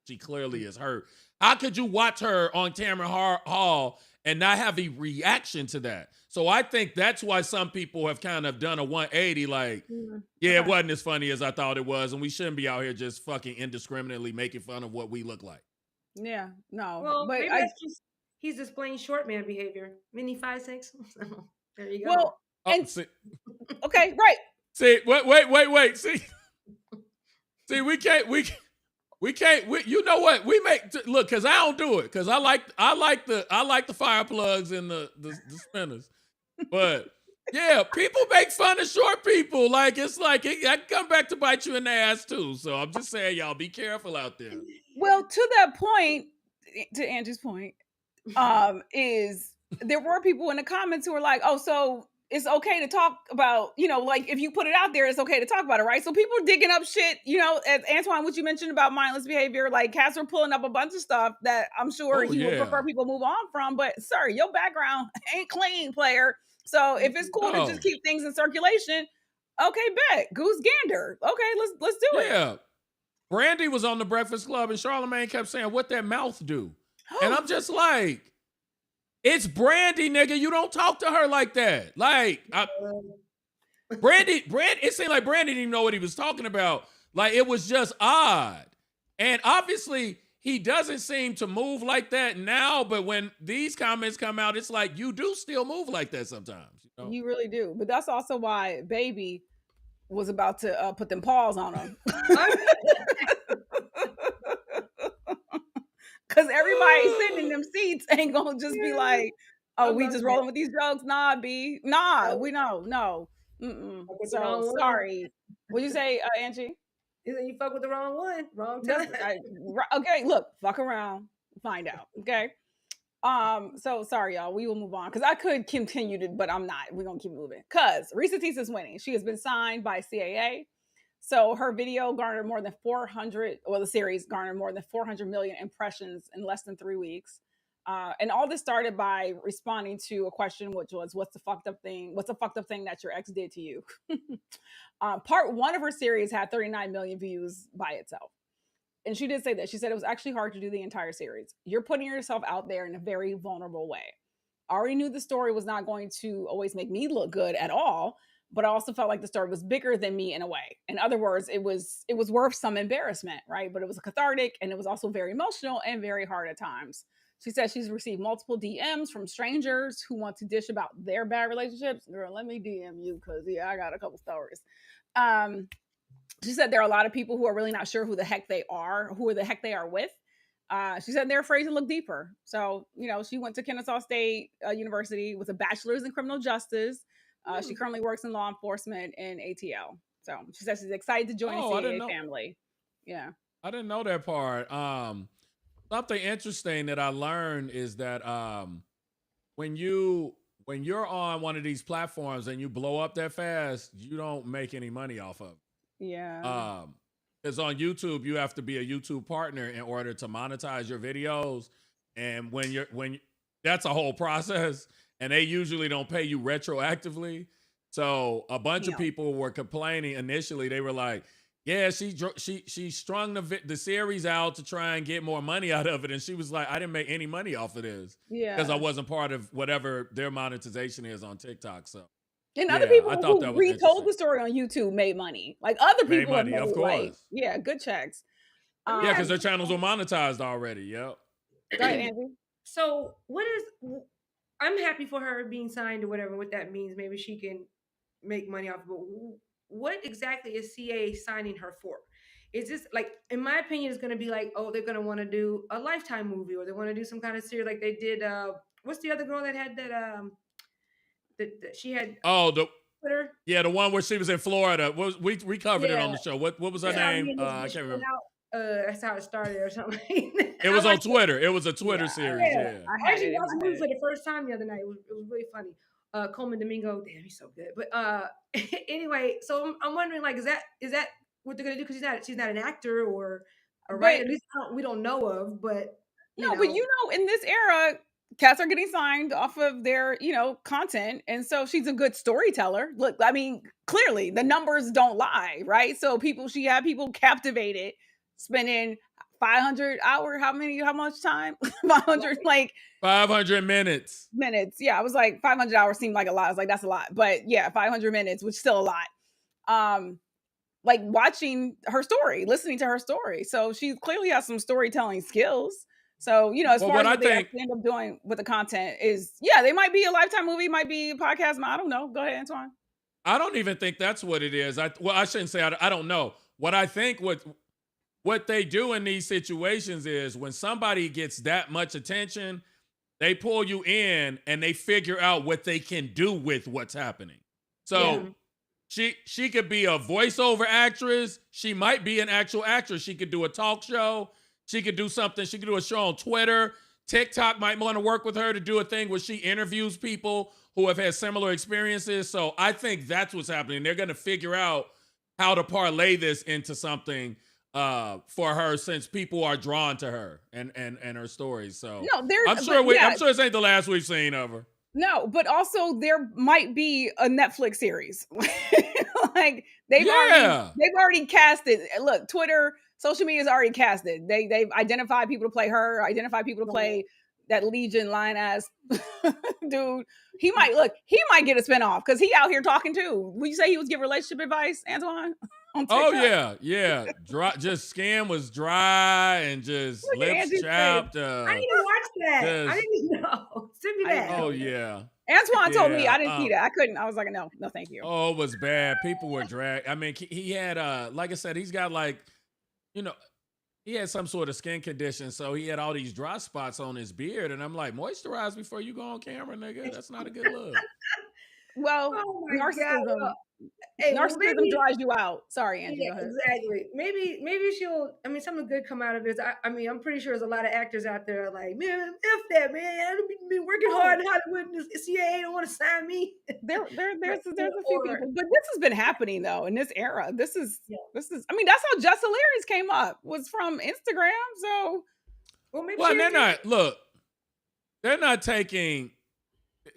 She clearly is hurt. How could you watch her on Tamron Hall and not have a reaction to that? So I think that's why some people have kind of done a 180, like, it wasn't as funny as I thought it was, and we shouldn't be out here just fucking indiscriminately making fun of what we look like.
Yeah, no.
Well, but maybe that's just, he's displaying short man behavior. Mini 5'6". There you go.
Well, okay, right.
See, wait. See, we can't, you know what? Look, because I don't do it, because I like the fire plugs and the spinners. But yeah, people make fun of short people. Like, it's like, I can come back to bite you in the ass too. So I'm just saying, y'all be careful out there.
Well, to that point, to Angie's point, is there were people in the comments who were like, oh, so it's okay to talk about, like if you put it out there, it's okay to talk about it, right? So people are digging up shit, as Antoine, what you mentioned about mindless behavior, like cats were pulling up a bunch of stuff that I'm sure he would prefer people move on from. But sir, your background ain't clean, player. So if it's cool to just keep things in circulation, Okay, bet. Goose gander. Okay, let's do it.
Yeah. Brandy was on the Breakfast Club and Charlamagne kept saying, what that mouth do? And I'm just like, it's Brandy, nigga. You don't talk to her like that. Like, Brandy, it seemed like Brandy didn't even know what he was talking about. Like, it was just odd. And obviously, he doesn't seem to move like that now, but when these comments come out, it's like, you do still move like that sometimes. You know?
You really do. But that's also why Baby was about to put them paws on him. Because everybody sitting in them seats ain't gonna just be like, oh, we just rolling with these jokes. Nah, B. Nah, we know. No. So sorry. What'd you say, Angie?
You fuck with the wrong one. Wrong time.
Okay, look, fuck around. Find out. Okay. So sorry, y'all. We will move on because I could continue to, but I'm not. We're gonna keep moving. Because Reesa Teesa is winning. She has been signed by CAA. So her video garnered more than 400, well, the series garnered more than 400 million impressions in less than 3 weeks. And all this started by responding to a question, which was, what's the fucked up thing that your ex did to you? Part 1 of her series had 39 million views by itself. And she did say that. She said it was actually hard to do the entire series. You're putting yourself out there in a very vulnerable way. I already knew the story was not going to always make me look good at all, but I also felt like the story was bigger than me in a way. In other words, it was worth some embarrassment, right? But it was cathartic, and it was also very emotional and very hard at times. She said she's received multiple DMs from strangers who want to dish about their bad relationships. Girl, let me DM you because, I got a couple stories. She said there are a lot of people who are really not sure who the heck they are with. She said they're afraid to look deeper. So, she went to Kennesaw State University with a bachelor's in criminal justice. She currently works in law enforcement in ATL. So she says she's excited to join the CAA family. Yeah.
I didn't know that part. Something interesting that I learned is that when you're on one of these platforms and you blow up that fast, you don't make any money off of it.
Yeah.
Because on YouTube, you have to be a YouTube partner in order to monetize your videos. And when that's a whole process, and they usually don't pay you retroactively. So a bunch of people were complaining initially. They were like, yeah, she strung the series out to try and get more money out of it. And she was like, I didn't make any money off of this.
Yeah.
Because I wasn't part of whatever their monetization is on TikTok. So.
And other people who retold the story on YouTube made money. Like other people
made money, of course.
Good checks.
Yeah, because their channels were monetized already. Yep.
Go ahead, Andrew.
So I'm happy for her being signed or whatever, what that means. Maybe she can make money off of it. What exactly is CA signing her for? Is this, like, in my opinion, it's going to be like, oh, they're going to want to do a Lifetime movie, or they want to do some kind of series like they did. What's the other girl that had that? That she had.
Oh,
Twitter.
Yeah, the one where she was in Florida. We covered it on the show. What was her name? I can't remember.
That's how it started or something.
It was on Twitter. It was a Twitter series. Yeah.
I actually watched the movie for the first time the other night. It was really funny. Coleman Domingo, damn, he's so good. But anyway, so I'm wondering, like, is that what they're gonna do? Because she's not an actor or a writer. At least we don't know of. But
but in this era, cats are getting signed off of their content, and so she's a good storyteller. Look, I mean, clearly the numbers don't lie, right? So she had people captivated, spending 500 hours. How much time? 500
500 minutes.
Yeah, I was like 500 hours seemed like a lot. I was like, that's a lot, but yeah, 500 minutes, which is still a lot. Like watching her story, listening to her story. So she clearly has some storytelling skills. So, as far as what they end up doing with the content is, they might be a Lifetime movie, might be a podcast. I don't know. Go ahead, Antoine.
I don't even think that's what it is. I shouldn't say I don't know. What I think what they do in these situations is when somebody gets that much attention, they pull you in and they figure out what they can do with what's happening. So she could be a voiceover actress. She might be an actual actress. She could do a talk show. She could do something. She could do a show on Twitter. TikTok might want to work with her to do a thing where she interviews people who have had similar experiences. So I think that's what's happening. They're going to figure out how to parlay this into something for her, since people are drawn to her and her stories. So I'm sure this ain't the last we've seen of her.
No, but also there might be a Netflix series. Like they've already casted. Look, Twitter, social media's already casted. They've identified people to play her, identified people to play that Legion line ass dude. He might get a spinoff because he out here talking too. Would you say he was giving relationship advice, Antoine?
Oh yeah. Dry, just skin was dry and just lips chapped.
I need to watch that. I didn't know. Send me that.
Oh yeah.
Antoine told me I didn't see that. I couldn't. I was like, no, thank you.
Oh, it was bad. People were dragged. I mean, he had like I said, he's got he had some sort of skin condition, so he had all these dry spots on his beard, and I'm like, moisturize before you go on camera, nigga. That's not a good look.
Well, narcissism. Hey, narcissism dries you out. Sorry, Angie.
Yeah, exactly. Maybe she'll. I mean, something good come out of this. I mean, I'm pretty sure there's a lot of actors out there like, man, F that, man. I've been working hard in Hollywood, and the CIA don't want to sign me.
There's a few people, but this has been happening though in this era. This is. I mean, that's how Just Hilarious came up, was from Instagram. So,
they're not taking.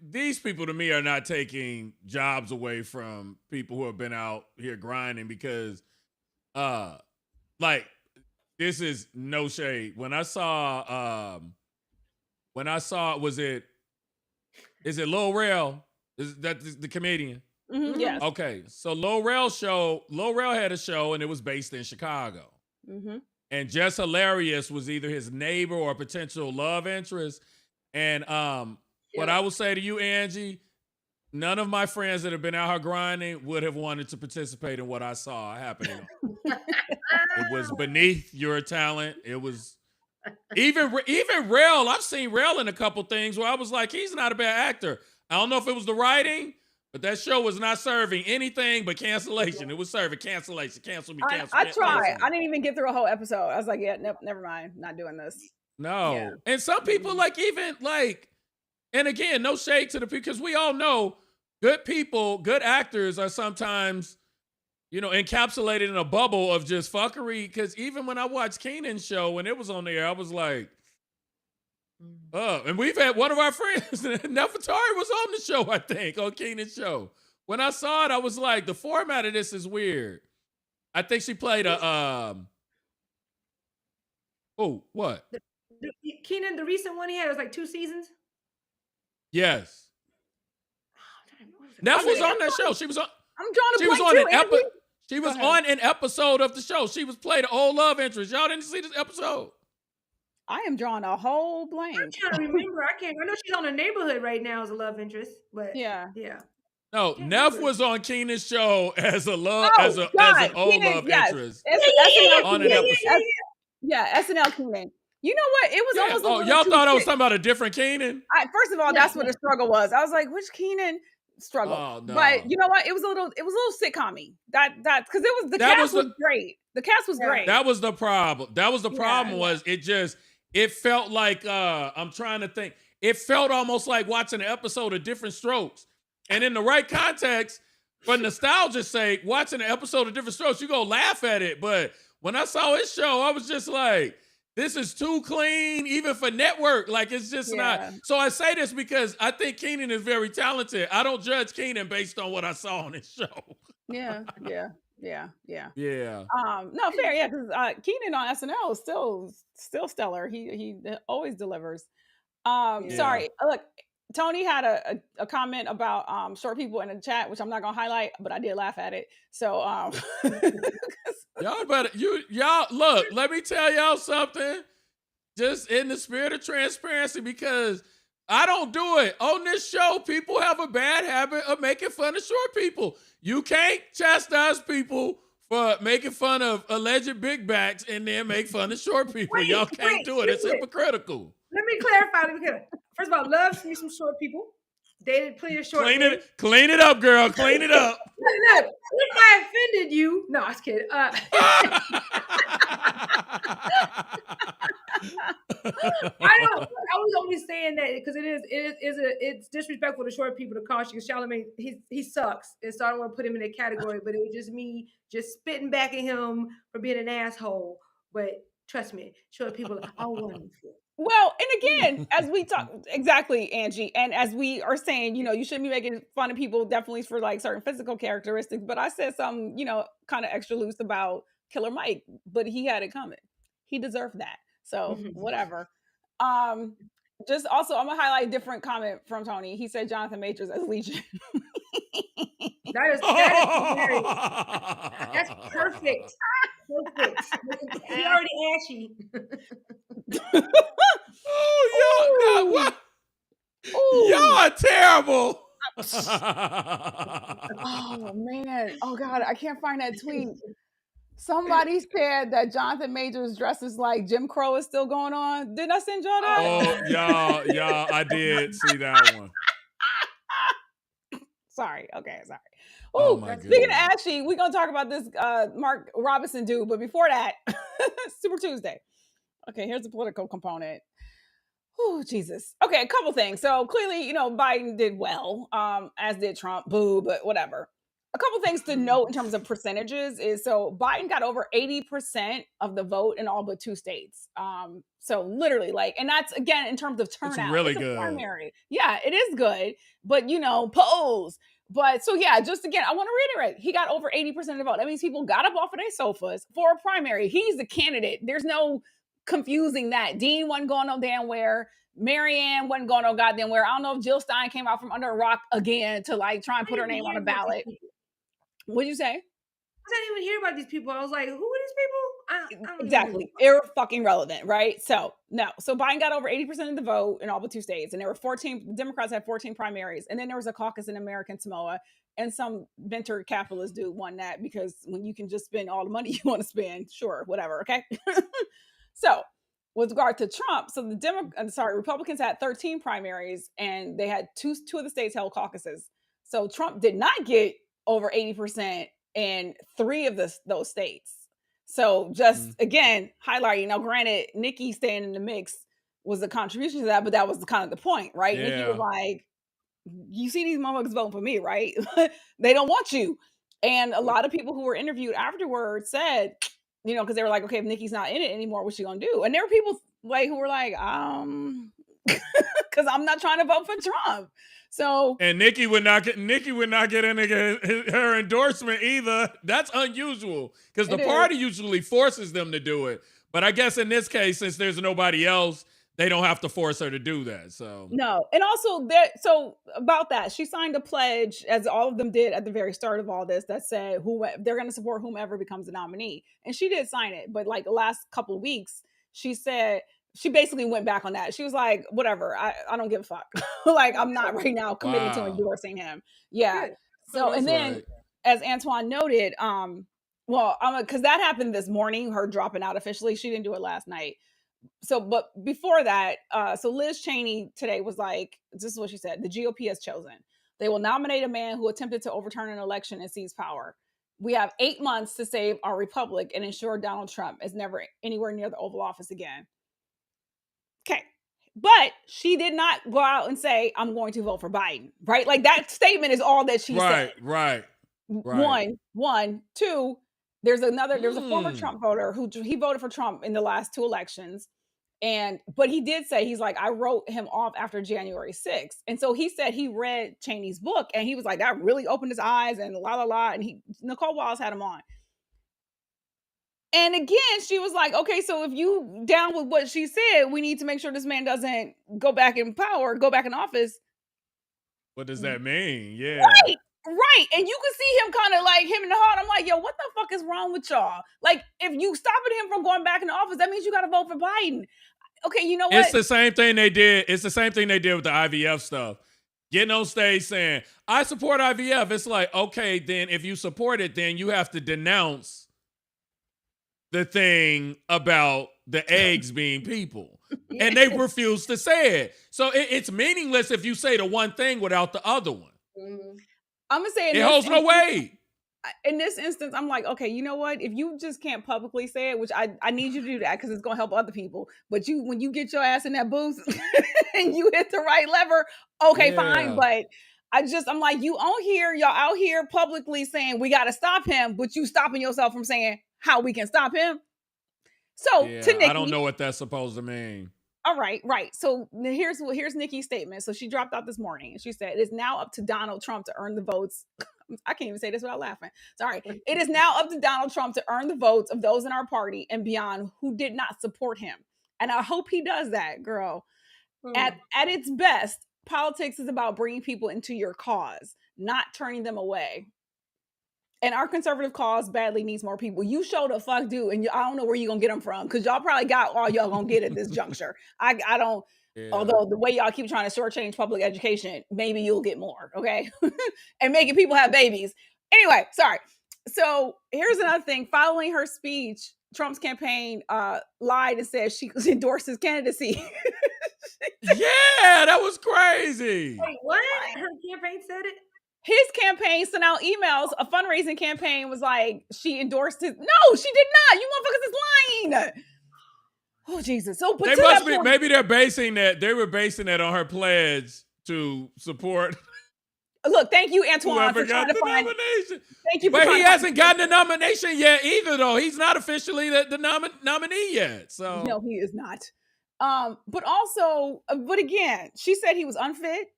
These people to me are not taking jobs away from people who have been out here grinding because, this is no shade. When I saw, is it Lil Rel? Is that the comedian?
Mm-hmm, yes.
Okay. So Lil Rel had a show and it was based in Chicago.
Mm-hmm.
And Just Hilarious was either his neighbor or potential love interest. And, what I will say to you, Angie, none of my friends that have been out here grinding would have wanted to participate in what I saw happening. It was beneath your talent. It was even Rel. I've seen Rel in a couple things where I was like, he's not a bad actor. I don't know if it was the writing, but that show was not serving anything but cancellation. It was serving cancellation. Cancel me, cancel.
I tried. I didn't even get through a whole episode. I was like, yeah, nope, never mind. Not doing this.
No. Yeah. And some people and again, no shade to the people, because we all know good people, good actors are sometimes, encapsulated in a bubble of just fuckery. Because even when I watched Keenan's show, when it was on there, I was like, and we've had one of our friends, Nefertari was on the show, I think, on Keenan's show. When I saw it, I was like, the format of this is weird. I think she played what?
Keenan, the recent one he had was like 2 seasons?
Yes. Neff was on that show. She was on.
I'm drawing a blank
She was on an episode of the show. She was played an old love interest. Y'all didn't see this episode?
I am drawing a whole blank.
I'm trying to remember. I know she's on The Neighborhood right now as a love interest, but yeah.
No, Neff was on Keenan's show as an old love interest on an episode.
Yeah, SNL Keenan. You know what? It was almost.
Y'all thought I was talking about a different Keenan?
First of all, that's what the struggle was. I was like, which Keenan struggle?
Oh, no.
But you know what? It was a little sitcom-y. That because the cast was great. The cast was great.
That was the problem. Was it felt like I'm trying to think. It felt almost like watching an episode of Different Strokes. And in the right context, for nostalgia's sake, watching an episode of Different Strokes, you go laugh at it. But when I saw his show, I was just like, this is too clean, even for network. Like, it's just not. So I say this because I think Keenan is very talented. I don't judge Keenan based on what I saw on his show.
Yeah.
Yeah.
No, fair. Yeah, because Keenan on SNL is still stellar. He always delivers. Sorry. Look, Tony had a comment about short people in the chat, which I'm not gonna highlight, but I did laugh at it. So
y'all look, let me tell y'all something. Just in the spirit of transparency, because I don't do it. On this show, people have a bad habit of making fun of short people. You can't chastise people for making fun of alleged big backs and then make fun of short people. Y'all can't do it. It's hypocritical.
Let me clarify. First of all, love me some short people. Dated plenty of short people.
Clean it up, girl. Clean it up.
Look, if I offended you, no, I was kidding. I was only saying that because it's disrespectful to short people to call you. Charlamagne, he sucks, and so I don't want to put him in that category. But it was just me just spitting back at him for being an asshole. But trust me, short people are wonderful.
Well, and again, as we talk, exactly, Angie, and as we are saying, you shouldn't be making fun of people definitely for like certain physical characteristics, but I said something, kind of extra loose about Killer Mike, but he had it coming. He deserved that. So whatever. Just also, I'm gonna highlight a different comment from Tony. He said Jonathan Majors as Legion.
That is hilarious. That's perfect. Perfect. He already ashy.
Oh, y'all, y'all are terrible.
Oh man. Oh God, I can't find that tweet. Somebody said that Jonathan Majors dresses like Jim Crow is still going on. Didn't I send y'all that?
Oh, y'all, I did see that one.
Sorry. Okay, sorry.
Oh,
Ooh,
my
speaking
goodness.
of Ashley, we're gonna talk about this Mark Robinson dude, but before that, Super Tuesday. Okay, here's the political component. Oh, Jesus. Okay, a couple things. So clearly, Biden did well, as did Trump. Boo, but whatever. A couple things to note in terms of percentages is so Biden got over 80% of the vote in all but 2 states. So literally, and that's again in terms of turnout.
It's really
it's a
good.
Primary. Yeah, it is good, but polls. But so yeah, just again, I want to reiterate, he got over 80% of the vote. That means people got up off of their sofas for a primary. He's the candidate. There's no confusing that. Dean wasn't going no damn where. Marianne wasn't going no goddamn where. I don't know if Jill Stein came out from under a rock again to try and put her name on a ballot. What'd you say?
I didn't even hear about these people. I was like, who are these people? I don't
exactly. They're fucking relevant, right? So no. So Biden got over 80% of the vote in all but 2 states. And there were 14, Democrats had 14 primaries. And then there was a caucus in American Samoa. And some venture capitalist dude won that because when you can just spend all the money you want to spend, sure, whatever, okay? So with regard to Trump, so Republicans had 13 primaries and they had two of the states held caucuses. So Trump did not get over 80% in 3 of those states. So just again, highlighting. Now, granted, Nikki staying in the mix was a contribution to that, but that was kind of the point, right?
Yeah.
Nikki was like, you see these motherfuckers voting for me, right? They don't want you. And a lot of people who were interviewed afterwards said, because they were like, okay, if Nikki's not in it anymore, what's she gonna do? And there were people who were like, because I'm not trying to vote for Trump. So
and Nikki would not get her endorsement either. That's unusual because the party usually forces them to do it. But I guess in this case, since there's nobody else, they don't have to force her to do that. So
no, and also so about that, she signed a pledge, as all of them did at the very start of all this, that said they're going to support whomever becomes the nominee, and she did sign it. But the last couple of weeks, she said she basically went back on that. She was like, whatever, I don't give a fuck. I'm not right now committed to endorsing him. Yeah. Good. So and then, as Antoine noted, because that happened this morning, her dropping out officially. She didn't do it last night. So, but before that, so Liz Cheney today was like, this is what she said: the GOP has chosen. They will nominate a man who attempted to overturn an election and seize power. We have 8 months to save our republic and ensure Donald Trump is never anywhere near the Oval Office again. Okay. But she did not go out and say, I'm going to vote for Biden, right? That statement is all that she said.
Right.
One, two, there's a former Trump voter he voted for Trump in the last 2 elections. But he did say, he's like, I wrote him off after January 6th. And so he said he read Cheney's book and he was like, that really opened his eyes and and Nicole Wallace had him on. And again, she was like, okay, so if you down with what she said, we need to make sure this man doesn't go back in office.
What does that mean? Yeah.
Right. And you can see him kind of him in the heart. I'm like, yo, what the fuck is wrong with y'all? If you stopping him from going back in office, that means you got to vote for Biden. Okay, you know what?
It's the same thing they did. It's the same thing they did with the IVF stuff. Getting on stage saying, I support IVF. It's like, okay, then if you support it, then you have to denounce the thing about the eggs being people. Yeah. And they refuse to say it. So it's meaningless if you say the one thing without the other one.
Mm-hmm. I'm going to say
it holds no weight.
In this instance, I'm like, okay, you know what? If you just can't publicly say it, which I need you to do that because it's going to help other people. But when you get your ass in that booth and you hit the right lever, okay, fine. But I'm like, y'all out here publicly saying we got to stop him, but you stopping yourself from saying how we can stop him. So to Nikki,
I don't know what that's supposed to mean.
All right, right. So here's Nikki's statement. So she dropped out this morning and she said, "It is now up to Donald Trump to earn the votes." I can't even say this without laughing. Sorry. "It is now up to Donald Trump to earn the votes of those in our party and beyond who did not support him. And I hope he does that, girl. At its best, politics is about bringing people into your cause, not turning them away. And our conservative cause badly needs more people. You show the fuck do, and I don't know where you're gonna get them from, because y'all probably got all y'all gonna get at this juncture. I don't. Yeah. Although the way y'all keep trying to shortchange public education, maybe you'll get more, okay? And making people have babies. Anyway, sorry. So here's another thing. Following her speech, Trump's campaign lied and said she endorsed his candidacy.
Yeah, that was crazy.
Wait, what? Her campaign said it?
His campaign sent out emails. A fundraising campaign was like, she endorsed his. No, she did not. You motherfuckers is lying. Oh, Jesus. So, but
they must be, maybe they're basing that. They were basing that on her pledge to support.
Look, thank you, Antoine, for trying to find
nomination.
Thank you,
but he hasn't gotten a nomination yet either, though. He's not officially the nominee yet. So
no, he is not. But also, but again, she said he was unfit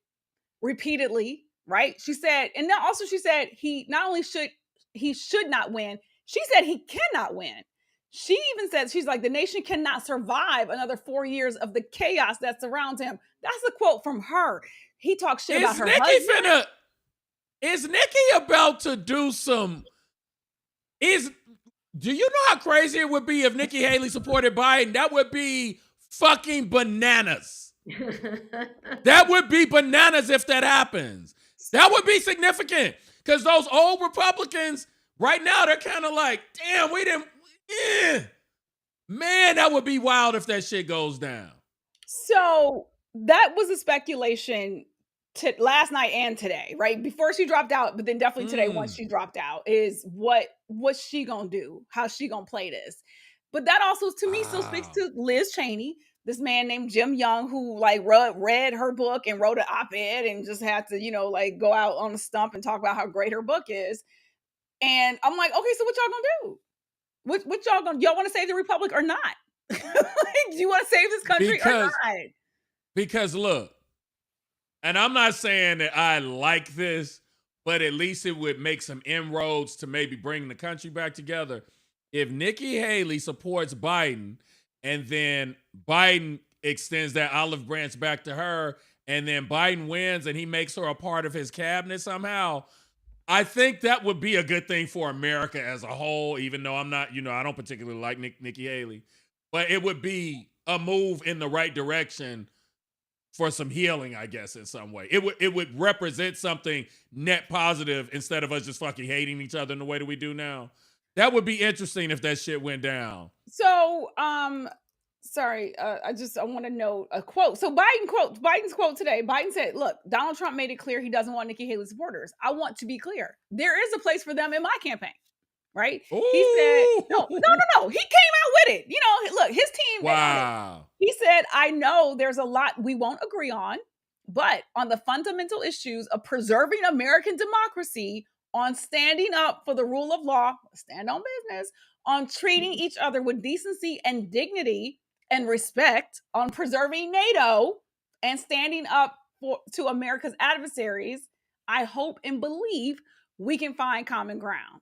repeatedly. Right? She said, and then also she said he not only should not win, she said he cannot win. She even said, she's like, the nation cannot survive another 4 years of the chaos that surrounds him. That's a quote from her. He talks shit about her husband.
Is Nikki about to do some? Do you know how crazy it would be if Nikki Haley supported Biden? That would be fucking bananas. That would be bananas if that happens. That would be significant, because those old Republicans right now, they're kind of like, damn, we didn't. Man, that would be wild if that shit goes down.
So that was a speculation last night and today, right? Before she dropped out, but then definitely today once she dropped out, is what's she gonna do? How's she gonna play this? But that also, to me, still speaks to Liz Cheney, this man named Jim Young, who like read her book and wrote an op-ed and just had to, like go out on the stump and talk about how great her book is. And I'm like, okay, so what y'all gonna do? What y'all want to save the Republic or not? Do you want to save this country or not?
Because look, and I'm not saying that I like this, but at least it would make some inroads to maybe bring the country back together. If Nikki Haley supports Biden, and then Biden extends that olive branch back to her, and then Biden wins and he makes her a part of his cabinet somehow, I think that would be a good thing for America as a whole, even though I'm not, I don't particularly like Nikki Haley. But it would be a move in the right direction for some healing, I guess, in some way. It would represent something net positive instead of us just fucking hating each other in the way that we do now. That would be interesting if that shit went down.
So, sorry, I want to note a quote. So Biden's quote today, Biden said, look, Donald Trump made it clear he doesn't want Nikki Haley supporters. I want to be clear. There is a place for them in my campaign, right?
Ooh.
He said, no. He came out with it. Look, his team.
Wow.
He said, I know there's a lot we won't agree on, but on the fundamental issues of preserving American democracy, on standing up for the rule of law, stand on business, on treating each other with decency and dignity and respect, on preserving NATO and standing up to America's adversaries, I hope and believe we can find common ground.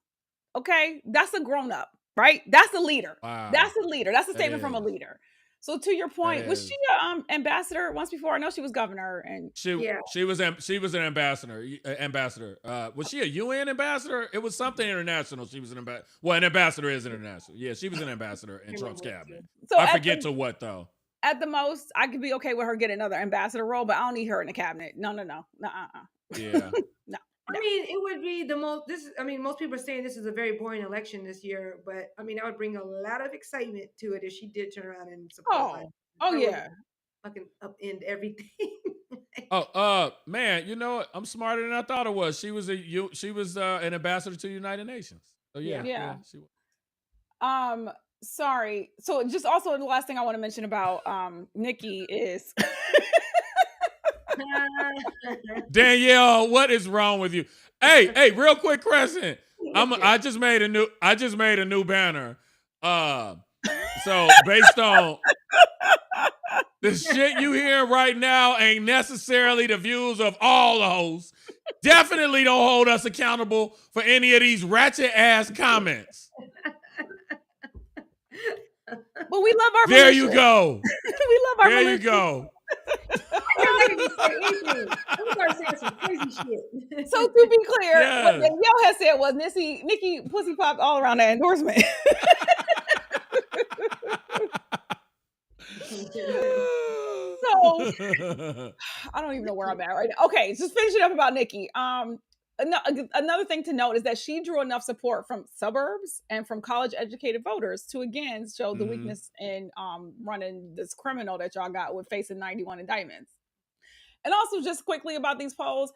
Okay? That's a grown-up, right? That's a leader.
Wow.
That's a leader. That's a statement from a leader. So to your point, was she an ambassador once before? I know she was governor, and
she was an ambassador. Was she a UN ambassador? It was something international. She was an ambassador. Well, an ambassador is international. Yeah, she was an ambassador in Trump's cabinet. So I forget to what though.
At the most, I could be okay with her getting another ambassador role, but I don't need her in the cabinet. No.
Yeah.
No.
I mean, it would be the most. Most people are saying this is a very boring election this year, but I mean, that would bring a lot of excitement to it if she did turn around and support.
Oh yeah,
fucking upend everything.
Man, you know what? I'm smarter than I thought it was. She was an ambassador to the United Nations. So yeah. She was.
Sorry. So just also the last thing I want to mention about Nikki is.
Danielle, what is wrong with you? Hey, real quick, Crescent. I just made a new banner. So based on The shit you hearing right now ain't necessarily the views of all the hosts. Definitely don't hold us accountable for any of these ratchet ass comments.
But we love our
There
militia.
you go.
We love our
There
militia.
you go.
So to be clear,
Yes.
what Danielle has said was Nikki pussy popped all around that endorsement. So I don't even know where I'm at right now. Okay, just finishing up about Nikki. Another thing to note is that she drew enough support from suburbs and from college-educated voters to again show the weakness in running this criminal that y'all got with facing 91 indictments. And also, just quickly about these polls,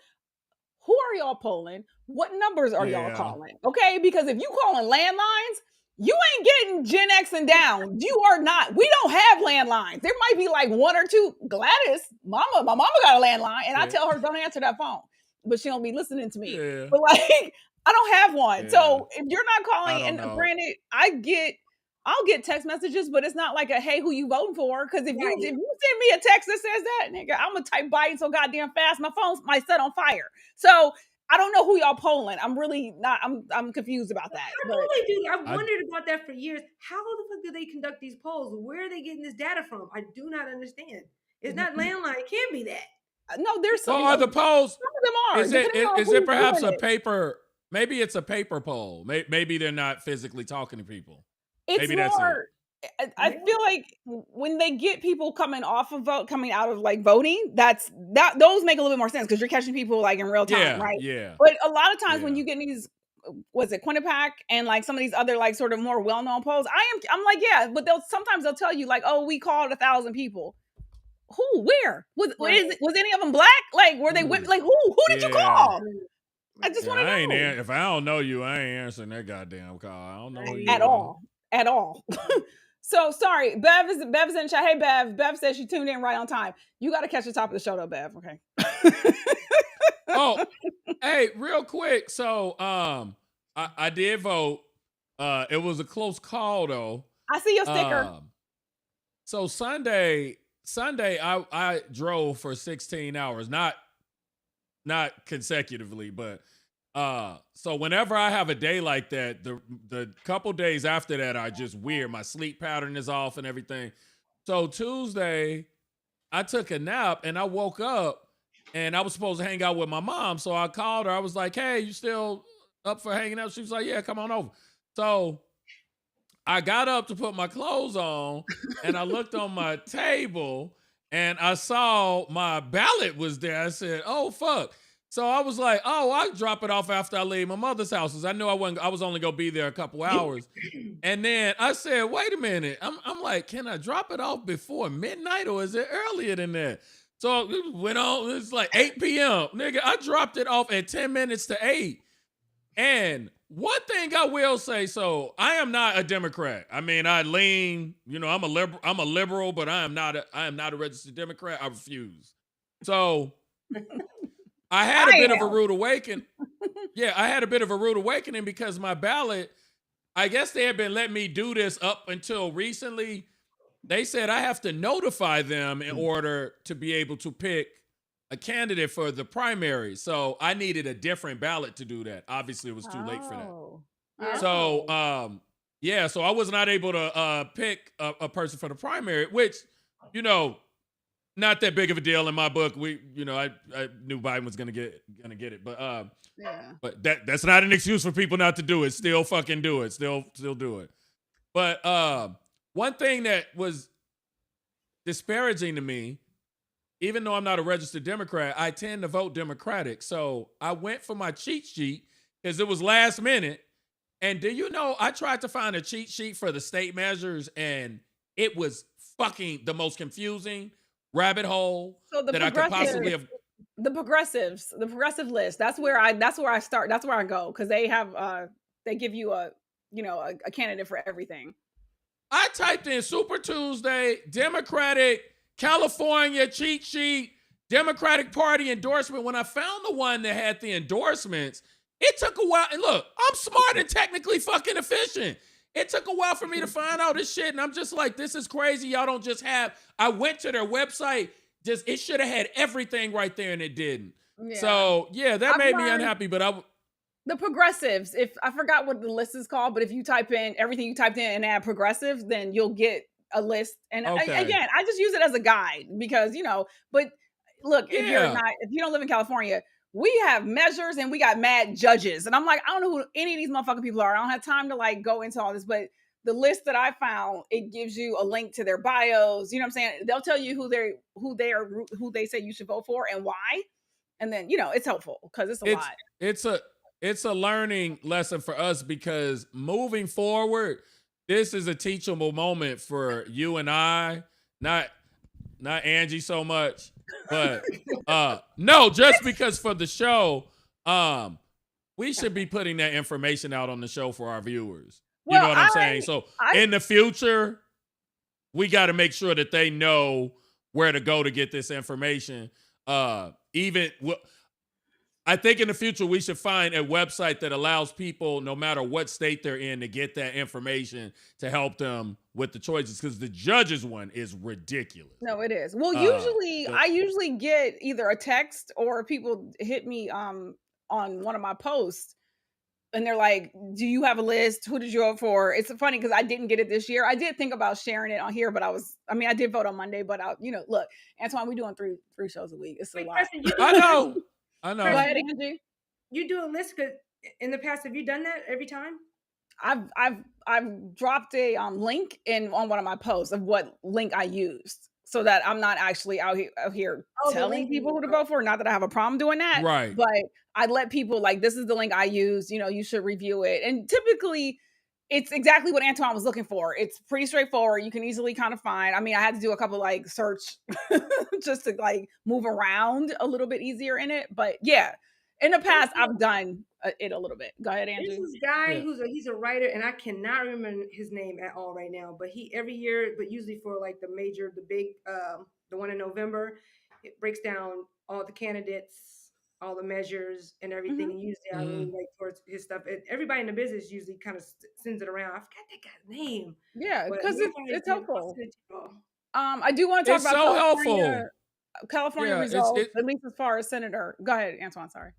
who are y'all polling? What numbers are y'all calling? Okay, because if you calling landlines, you ain't getting Gen X and down. You are not. We don't have landlines. There might be like one or two. Gladys, my mama got a landline, and I tell her don't answer that phone, but she don't be listening to me.
Yeah.
But like, I don't have one.
Yeah.
So if you're not calling, and
know.
granted, I'll get text messages, but it's not like a hey, who you voting for? Because if you send me a text that says that, nigga, I'm gonna type Biden so goddamn fast, my phone might set on fire. So I don't know who y'all polling. I'm really not. I'm confused about that.
I know they do. I've wondered about that for years. How the fuck do they conduct these polls? Where are they getting this data from? I do not understand. It's not landline. It can't be that.
No, there's some.
Well, are the polls?
Some of them are.
Is it perhaps a paper? Maybe it's a paper poll. Maybe they're not physically talking to people.
It's
maybe
more. That's it. I feel like when they get people coming out of like voting, those make a little bit more sense because you're catching people like in real time, right?
Yeah.
But a lot of times when you get these, was it Quinnipiac and like some of these other like sort of more well-known polls, I'm like, yeah, but sometimes they'll tell you like, oh, we called 1,000 people. Who? Where? Was any of them black? Like, were they like who did you call? I just want to know.
If I don't know you, I ain't answering that goddamn call. I don't know who you
are. At all. So sorry, Bev is in chat. Hey Bev. Bev says she tuned in right on time. You got to catch the top of the show though, Bev. Okay.
Oh, hey, real quick. So I did vote. It was a close call though.
I see your sticker.
So Sunday I drove for 16 hours, not consecutively, but so whenever I have a day like that, the couple days after that are just weird. My sleep pattern is off and everything. So Tuesday, I took a nap and I woke up and I was supposed to hang out with my mom. So I called her. I was like, hey, you still up for hanging out? She was like, yeah, come on over. So I got up to put my clothes on and I looked on my table and I saw my ballot was there. I said, oh, fuck. So I was like, oh, I'll drop it off after I leave my mother's house. Because I knew I was only going to be there a couple hours. And then I said, wait a minute. I'm like, can I drop it off before midnight or is it earlier than that? So it went on. It's like 8 p.m. Nigga, I dropped it off at 10 minutes to 8. And one thing I will say, so I am not a Democrat. I mean, I lean, I'm a liberal, but I am not a registered Democrat. I refuse. So I had a bit of a rude awakening. Yeah, I had a bit of a rude awakening because my ballot, I guess they had been letting me do this up until recently. They said I have to notify them in order to be able to pick a candidate for the primary. So I needed a different ballot to do that. Obviously, it was too late for that. So, so I was not able to pick a person for the primary, which, not that big of a deal in my book. I knew Biden was gonna get it, but but that's not an excuse for people not to do it. Still fucking do it. Still do it. But one thing that was disparaging to me, even though I'm not a registered Democrat, I tend to vote Democratic. So I went for my cheat sheet because it was last minute. And do you know, I tried to find a cheat sheet for the state measures and it was fucking the most confusing rabbit hole that I could possibly have.
The progressive list. That's where I start. That's where I go. Cause they have, they give you a candidate for everything.
I typed in Super Tuesday, Democratic, California cheat sheet, Democratic Party endorsement. When I found the one that had the endorsements, it took a while. And look, I'm smart and technically fucking efficient. It took a while for me to find all this shit, and I'm just like, this is crazy. Y'all don't just have. I went to their website. Just it should have had everything right there, and it didn't. Yeah. So yeah, that made me unhappy. But
the progressives. If I forgot what the list is called, but if you type in everything you typed in and add progressives, then you'll get a list. And again, I just use it as a guide because But look, if you don't live in California, we have measures and we got mad judges. And I'm like, I don't know who any of these motherfucking people are. I don't have time to like go into all this, but the list that I found, it gives you a link to their bios. You know what I'm saying? They'll tell you who they say you should vote for and why. And then, it's helpful because it's a lot.
It's a learning lesson for us because moving forward, this is a teachable moment for you and I, not Angie so much. But no, just because for the show, we should be putting that information out on the show for our viewers. You know what I'm saying? So in the future, we got to make sure that they know where to go to get this information. I think in the future, we should find a website that allows people, no matter what state they're in, to get that information to help them with the choices. Because the judges one is ridiculous.
No, it is. Well, I usually get either a text or people hit me on one of my posts. And they're like, do you have a list? Who did you vote for? It's funny because I didn't get it this year. I did think about sharing it on here, but I did vote on Monday, but look, Antoine, we're doing three shows a week. It's a lot.
I know.
Go ahead, Angie.
You do a list because in the past, have you done that every time?
I've dropped a link on one of my posts of what link I used, so that I'm not actually out here telling people who to vote for. Not that I have a problem doing that,
right?
But I let people this is the link I use. You should review it, and typically it's exactly what Antoine was looking for. It's pretty straightforward. You can easily kind of find. I had to do a couple search just to move around a little bit easier in it. But yeah, in the past I've done it a little bit. Go ahead, Andrew.
There's this guy he's a writer, and I cannot remember his name at all right now. But he every year, but usually for the big, the one in November, it breaks down all the candidates, all the measures, and everything. And usually I really like towards his stuff. And everybody in the business usually kind of sends it around. I forgot that guy's name.
Yeah, because it's helpful. I do want to talk about California results, at least as far as senator. Go ahead, Antoine. Sorry.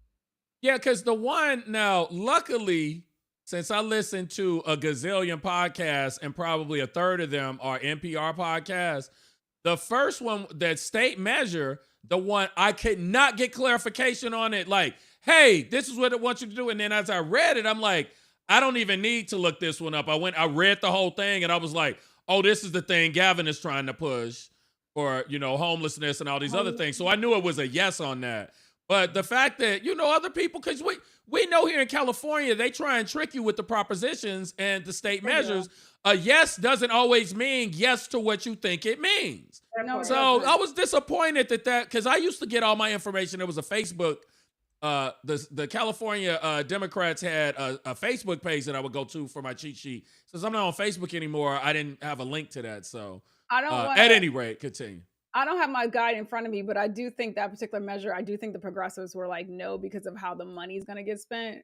Yeah, because the one now, luckily, since I listen to a gazillion podcasts and probably a third of them are NPR podcasts, the first one, that state measure, the one I could not get clarification on it, hey, this is what it wants you to do. And then as I read it, I'm like, I don't even need to look this one up. I read the whole thing and I was like, oh, this is the thing Gavin is trying to push for, homelessness and all these other things. So I knew it was a yes on that. But the fact that, other people, because we know here in California, they try and trick you with the propositions and the state measures. A yes doesn't always mean yes to what you think it means. So I was disappointed that because I used to get all my information. There was a Facebook, the California Democrats had a Facebook page that I would go to for my cheat sheet. Since I'm not on Facebook anymore, I didn't have a link to that. So at any rate, continue.
I don't have my guide in front of me, but I do think that particular measure, I do think the progressives were no because of how the money is going to get spent.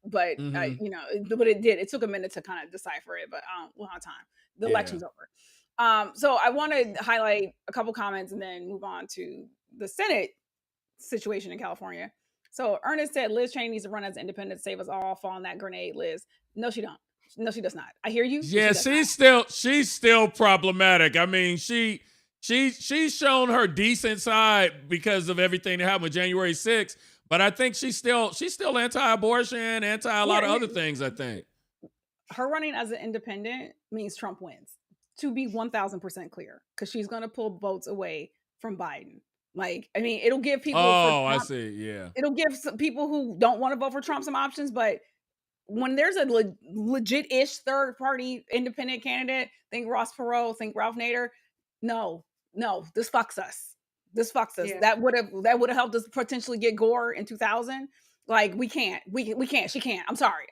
But, but it did. It took a minute to kind of decipher it, but we'll have time. The election's over. So I want to highlight a couple comments and then move on to the Senate situation in California. So Ernest said Liz Cheney needs to run as independent, save us all, fall on that grenade, Liz. No, she don't. No, she does not. I hear you.
Yeah, she's still problematic. She's shown her decent side because of everything that happened with January 6th, but I think she's still anti-abortion, anti a lot of other things, I think.
Her running as an independent means Trump wins, to be 1,000% clear, because she's going to pull votes away from Biden. It'll give people...
Oh, I see, yeah.
It'll give some people who don't want to vote for Trump some options, but when there's a legit-ish third-party independent candidate, think Ross Perot, think Ralph Nader, no, this fucks us. Yeah. That would have helped us potentially get Gore in 2000. We can't. She can't. I'm sorry.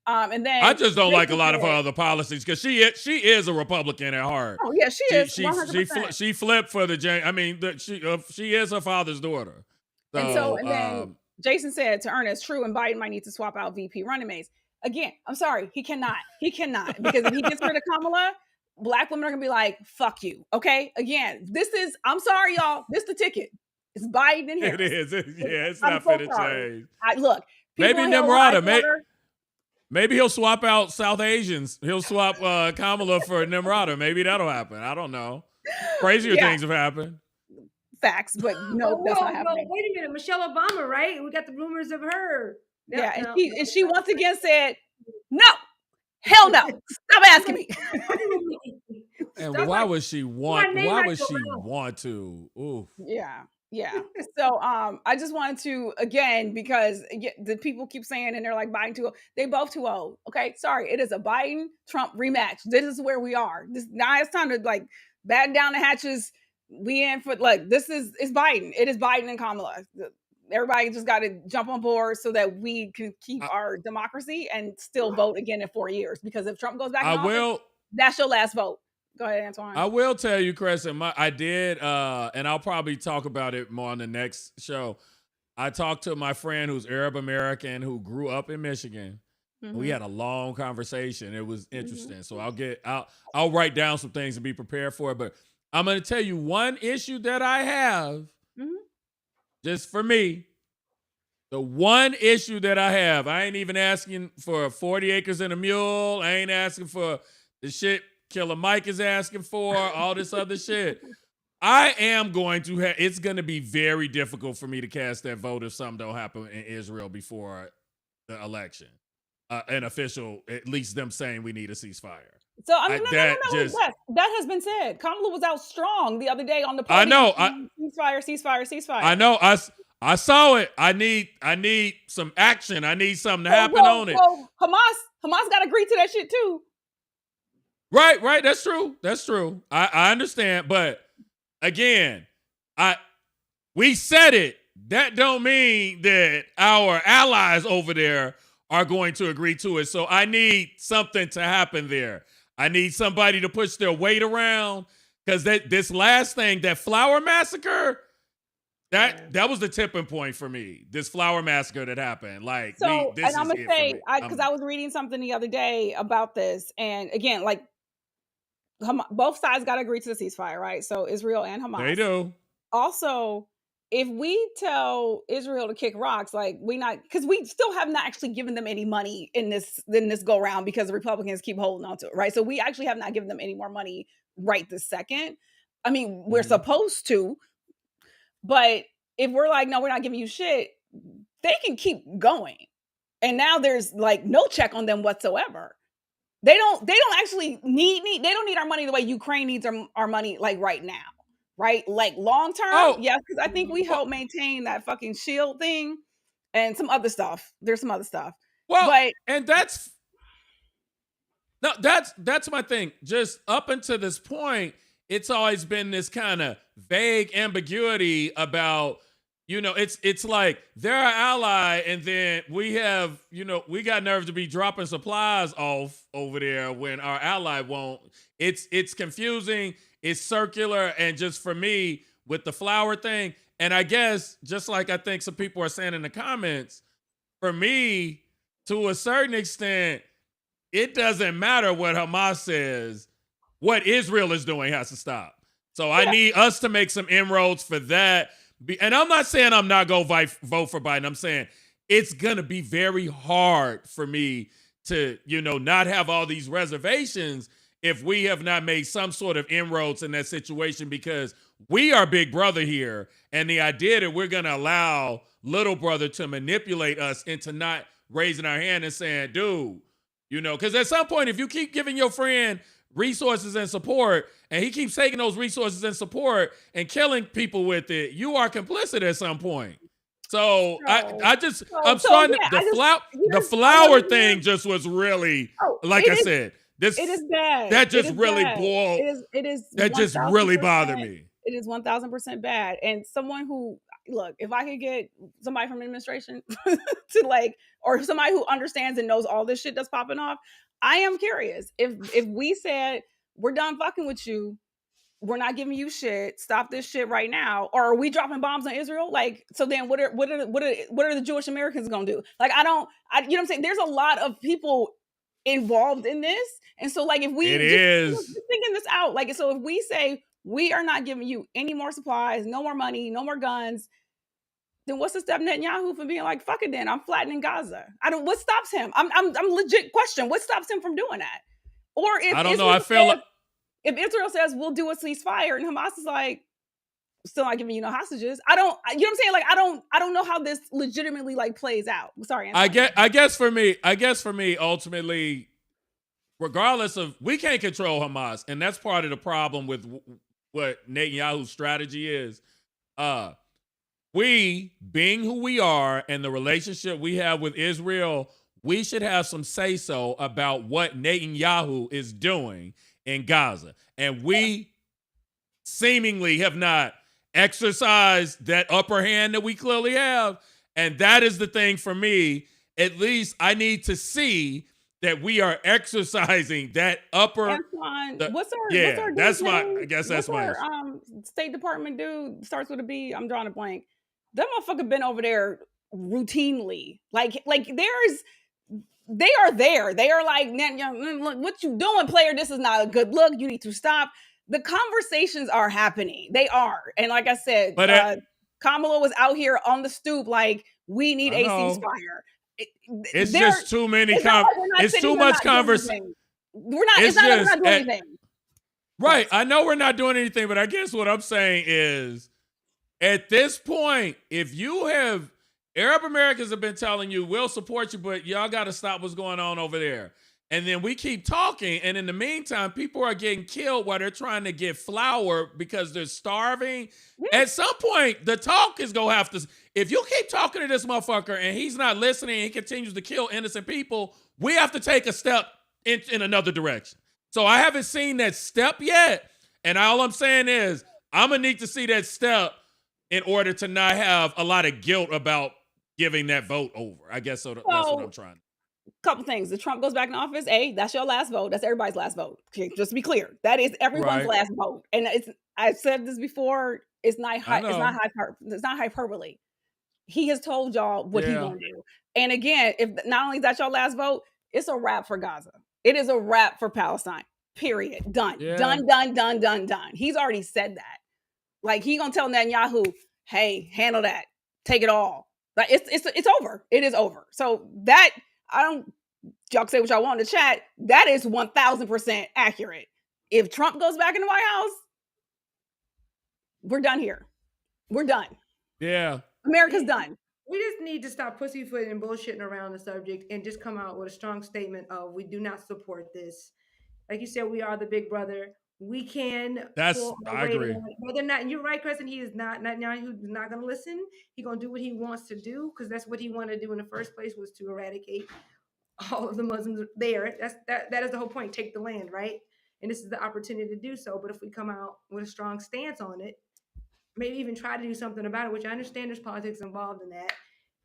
And then
I just don't like a lot of her other policies because she is a Republican at heart.
Oh yeah, she is. 100%.
She flipped for she is her father's daughter.
So, and then Jason said to Ernest, true, and Biden might need to swap out VP running mates. Again, I'm sorry, he cannot. He cannot, because if he gets rid of Kamala, Black women are gonna be like, "Fuck you." Okay. Again, I'm sorry, y'all. This the ticket. It's Biden and Harris.
It is. It's
I'm
not
so
finna
sorry.
change.
Look,
Maybe Nimrata. Maybe he'll swap out South Asians. He'll swap Kamala for Nimrata. Maybe that'll happen. I don't know. Crazier things have happened.
Facts, but no, that's not happening.
Wait a minute, Michelle Obama, right? We got the rumors of her.
And she once again said, "No, hell no, stop asking me."
And why would she want? Why would she want to? Ooh.
Yeah. So I just wanted to, again, because the people keep saying, and they're like, Biden too old. They both too old. Okay, sorry, it is a Biden-Trump rematch. This is where we are. Now it's time to like batten down the hatches. We in for it's Biden. It is Biden and Kamala. Everybody just got to jump on board so that we can keep our democracy and still vote again in 4 years. Because if Trump goes back in office, that's your last vote. Go ahead, Antoine.
I will tell you, Crescent, I did, and I'll probably talk about it more on the next show. I talked to my friend who's Arab American who grew up in Michigan. Mm-hmm. We had a long conversation. It was interesting. Mm-hmm. So I'll write down some things and be prepared for it. But I'm going to tell you one issue that I have, just for me. The one issue that I have, I ain't even asking for 40 acres and a mule. I ain't asking for the shit Killer Mike is asking for, all this other shit. I am going to it's going to be very difficult for me to cast that vote if something don't happen in Israel before the election. An official, at least them saying we need a ceasefire.
So I mean, that has been said. Kamala was out strong the other day on the podium.
I know.
Ceasefire.
I know. I saw it. I need some action. I need something to happen on it.
Hamas got to agree to that shit too.
Right. That's true. I understand. But again, we said it. That don't mean that our allies over there are going to agree to it. So I need something to happen there. I need somebody to push their weight around, because this last thing, that flower massacre, that was the tipping point for me. This flower massacre that happened. Like, I'm gonna say,
because I was reading something the other day about this, and again, like, both sides got to agree to the ceasefire, right? So Israel and Hamas.
They do.
Also, if we tell Israel to kick rocks, like because we still have not actually given them any money in this go round, because the Republicans keep holding on to it, right? So we actually have not given them any more money right this second. I mean, we're supposed to, but if we're like, no, we're not giving you shit, they can keep going. And now there's like no check on them whatsoever. They don't actually need they don't need our money the way Ukraine needs our money, like right now, right? Like long term, yes, because I think we help maintain that fucking shield thing and some other stuff. There's some other stuff.
Well, and that's my thing. Just up until this point, it's always been this kind of vague ambiguity about, it's like they're our ally, and then we have, we got nerve to be dropping supplies off over there when our ally won't. It's confusing. It's circular. And just for me, with the flower thing, and I guess just like I think some people are saying in the comments, for me, to a certain extent, it doesn't matter what Hamas says. What Israel is doing has to stop. So I need us to make some inroads for that. And I'm not saying I'm not going to vote for Biden. I'm saying it's going to be very hard for me to, not have all these reservations if we have not made some sort of inroads in that situation, because we are big brother here. And the idea that we're going to allow little brother to manipulate us into not raising our hand and saying, dude, because at some point, if you keep giving your friend resources and support, and he keeps taking those resources and support and killing people with it, you are complicit at some point. So the flower thing just was really, like I said, it
is bad.
That just really boiled.
It is.
That just really bothered me.
It is 1000% bad. And someone who, look, if I could get somebody from administration to or somebody who understands and knows all this shit that's popping off, I am curious if we said we're done fucking with you, we're not giving you shit. Stop this shit right now. Or are we dropping bombs on Israel? Like, so then what are the Jewish Americans gonna do? Like, you know what I'm saying? There's a lot of people involved in this. And so like if we just thinking this out, like, so if we say we are not giving you any more supplies, no more money, no more guns, then what's to stop Netanyahu from being like, fuck it then, I'm flattening Gaza? What stops him? I'm legit question. What stops him from doing that? Or if
I don't know, I feel like
if Israel says we'll do a ceasefire and Hamas is like, still not giving you no hostages. You know what I'm saying? Like, I don't know how this legitimately like plays out. Sorry, Antoine.
I guess for me, ultimately, regardless of, we can't control Hamas, and that's part of the problem with what Netanyahu's strategy is. We, being who we are and the relationship we have with Israel, we should have some say-so about what Netanyahu is doing in Gaza. And we seemingly have not exercised that upper hand that we clearly have. And that is the thing for me. At least I need to see that we are exercising that upper.
Antoine, what's our
that's my
name?
I guess that's my
State Department dude, starts with a B. I'm drawing a blank. That motherfucker been over there routinely. Like they are there. They are like, look, what you doing, player? This is not a good look. You need to stop. The conversations are happening. They are. And like I said, Kamala was out here on the stoop like, we need a ceasefire.
It's just too many. It's too much conversation.
It's not like we're not doing anything.
Right. I know we're not doing anything, but I guess what I'm saying is, at this point, if you have, Arab Americans have been telling you, we'll support you, but y'all got to stop what's going on over there. And then we keep talking. And in the meantime, people are getting killed while they're trying to get flour because they're starving. Yeah. At some point, the talk is going to have to, if you keep talking to this motherfucker and he's not listening and he continues to kill innocent people, we have to take a step in another direction. So I haven't seen that step yet. And all I'm saying is, I'm going to need to see that step in order to not have a lot of guilt about giving that vote over. I guess so. That's what I'm trying.
Couple things. If Trump goes back in office, that's your last vote. That's everybody's last vote. Okay, just to be clear, that is everyone's last vote. And I've said this before. It's not hyperbole. He has told y'all what he's gonna do. And again, if not only is that your last vote, it's a wrap for Gaza. It is a wrap for Palestine. Period. Done. Yeah. Done. He's already said that. Like, he gonna tell Netanyahu, hey, handle that. Take it all. Like, it's over. It is over. So that, y'all can say what y'all want in the chat. That is 1000% accurate. If Trump goes back in the White House, we're done here. We're done.
Yeah.
America's done.
We just need to stop pussyfooting and bullshitting around the subject and just come out with a strong statement of, we do not support this. Like you said, we are the big brother. We can.
I agree.
Whether or not, you're right, Crescent. He is not going to listen. He's going to do what he wants to do, because that's what he wanted to do in the first place, was to eradicate all of the Muslims there. That is the whole point. Take the land, right? And this is the opportunity to do so. But if we come out with a strong stance on it, maybe even try to do something about it, which I understand there's politics involved in that,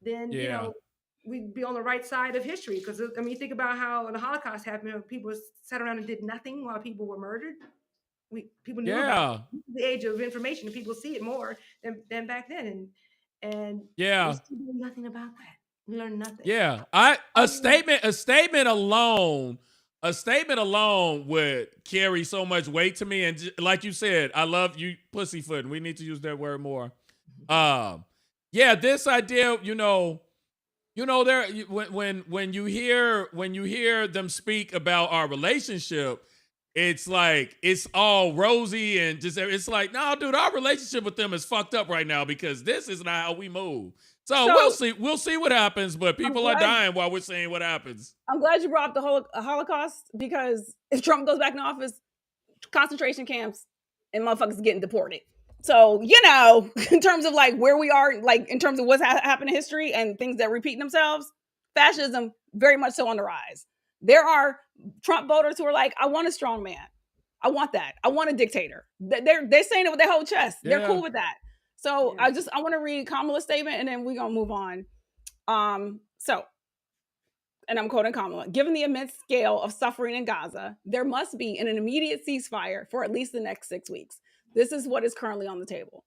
then you know, we'd be on the right side of history. Because I mean, think about how the Holocaust happened. People sat around and did nothing while people were murdered. People knew about the age of information, and people see it more than back then. And we still do nothing about that. We learn nothing.
Yeah, a statement alone would carry so much weight to me. And like you said, I love you, pussyfooting. We need to use that word more. This idea, there, when you hear them speak about our relationship, it's like it's all rosy and just, it's like, no, dude, our relationship with them is fucked up right now, because this is not how we move. So we'll see what happens, but people are dying while we're saying what happens.
I'm glad you brought up the Holocaust, because if Trump goes back in office, concentration camps and motherfuckers getting deported. So, in terms of like where we are, like in terms of what's happened in history and things that repeat themselves, fascism very much so on the rise. There are Trump voters who are like, I want a strong man. I want that. I want a dictator. They're saying it with their whole chest. Yeah. They're cool with that. So I want to read Kamala's statement, and then we're going to move on. And I'm quoting Kamala, given the immense scale of suffering in Gaza, there must be an immediate ceasefire for at least the next 6 weeks. This is what is currently on the table.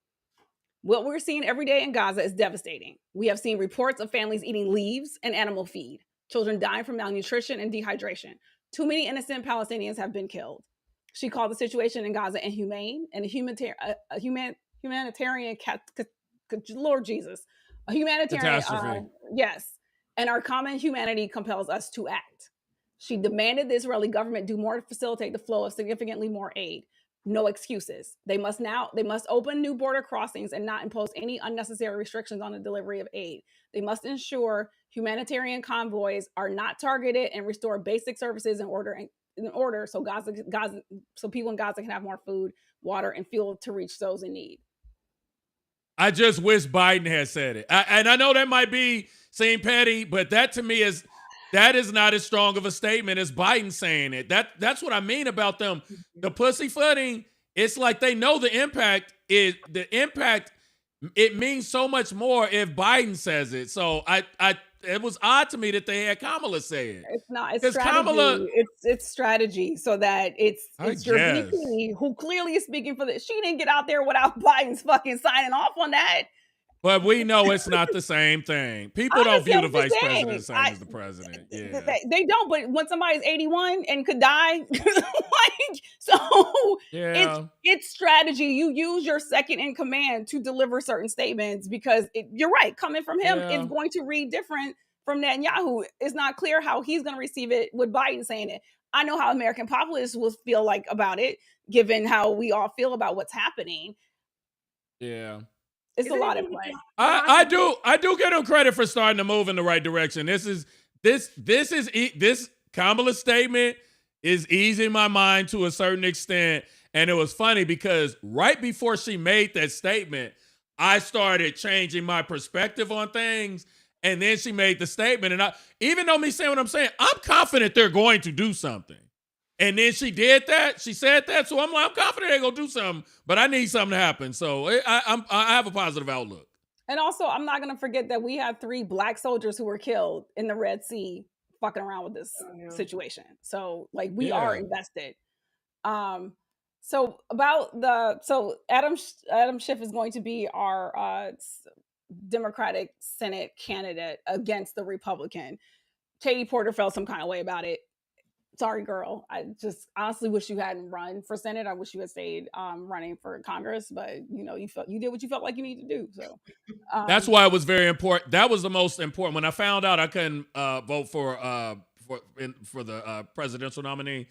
What we're seeing every day in Gaza is devastating. We have seen reports of families eating leaves and animal feed, children dying from malnutrition and dehydration. Too many innocent Palestinians have been killed. She called the situation in Gaza inhumane and a humanitarian, Lord Jesus, a humanitarian
catastrophe.
Yes, and our common humanity compels us to act. She demanded the Israeli government do more to facilitate the flow of significantly more aid. No excuses. They must open new border crossings and not impose any unnecessary restrictions on the delivery of aid. They must ensure humanitarian convoys are not targeted and restore basic services in order so so people in Gaza can have more food, water, and fuel to reach those in need.
I just wish Biden had said it. And I know that might be saying petty, but that to me is not as strong of a statement as Biden saying it. That's what I mean about them. The pussyfooting, it's like they know the impact. It means so much more if Biden says it. So it was odd to me that they had Kamala say it.
It's not. It's strategy. It's strategy so that it's your VP who clearly is speaking for this. She didn't get out there without Biden's fucking signing off on that.
But we know it's not the same thing. People don't view the vice president the same as the president. Yeah.
They don't, but when somebody's 81 and could die, it's strategy. You use your second in command to deliver certain statements because you're right. Coming from him, it's going to read different from Netanyahu. It's not clear how he's going to receive it with Biden saying it. I know how American populists will feel like about it, given how we all feel about what's happening.
Yeah.
It's a lot of play.
I do give him credit for starting to move in the right direction. This Kamala's statement is easing my mind to a certain extent. And it was funny because right before she made that statement, I started changing my perspective on things. And then she made the statement. And even though me saying what I'm saying, I'm confident they're going to do something. And then she did that. She said that. So I'm confident they're going to do something, but I need something to happen. So I have a positive outlook.
And also, I'm not going to forget that we had 3 Black soldiers who were killed in the Red Sea fucking around with this situation. So we are invested. So Adam Schiff is going to be our Democratic Senate candidate against the Republican. Katie Porter felt some kind of way about it. Sorry, girl. I just honestly wish you hadn't run for Senate. I wish you had stayed running for Congress, but you did what you felt like you needed to do. So
that's why it was very important. That was the most important. When I found out I couldn't vote for the presidential nominee,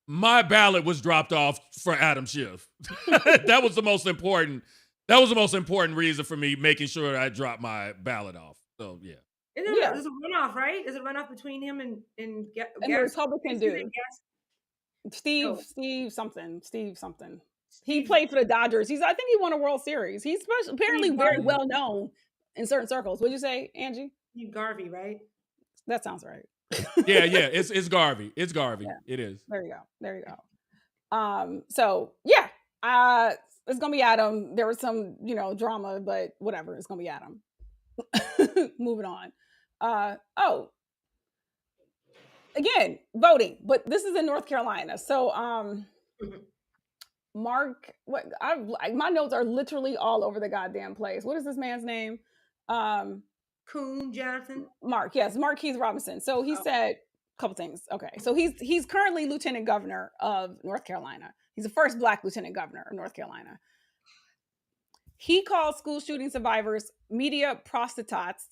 my ballot was dropped off for Adam Schiff. That was the most important. That was the most important reason for me making sure I dropped my ballot off. So yeah.
There's a runoff, right? Is it runoff between him and
the Republican dude? Steve something. He played for the Dodgers. I think he won a World Series. He's apparently very well known in certain circles. What'd you say, Angie?
Steve Garvey, right?
That sounds right.
Yeah. It's Garvey. It's Garvey. Yeah. It is.
There you go. So yeah, it's gonna be Adam. There was some drama, but whatever. It's gonna be Adam. Moving on. Again, voting, but this is in North Carolina. So, Mark, my notes are literally all over the goddamn place. What is this man's name?
Coon Jonathan.
Mark, yes, Mark Keith Robinson. So he said a couple things. Okay, so he's currently Lieutenant Governor of North Carolina. He's the first Black Lieutenant Governor of North Carolina. He calls school shooting survivors media prostitutes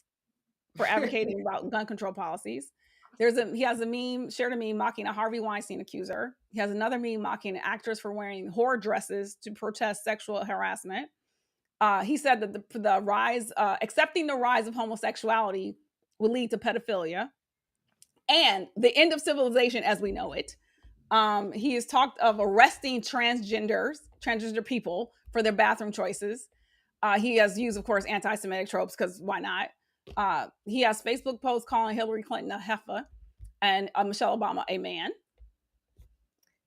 for advocating about gun control policies. He has shared a meme mocking a Harvey Weinstein accuser. He has another meme mocking an actress for wearing whore dresses to protest sexual harassment. He said that the rise, accepting the rise of homosexuality would lead to pedophilia and the end of civilization as we know it. He has talked of arresting transgender people for their bathroom choices. He has used, of course, anti-Semitic tropes because why not? He has Facebook posts calling Hillary Clinton a heifer and Michelle Obama a man.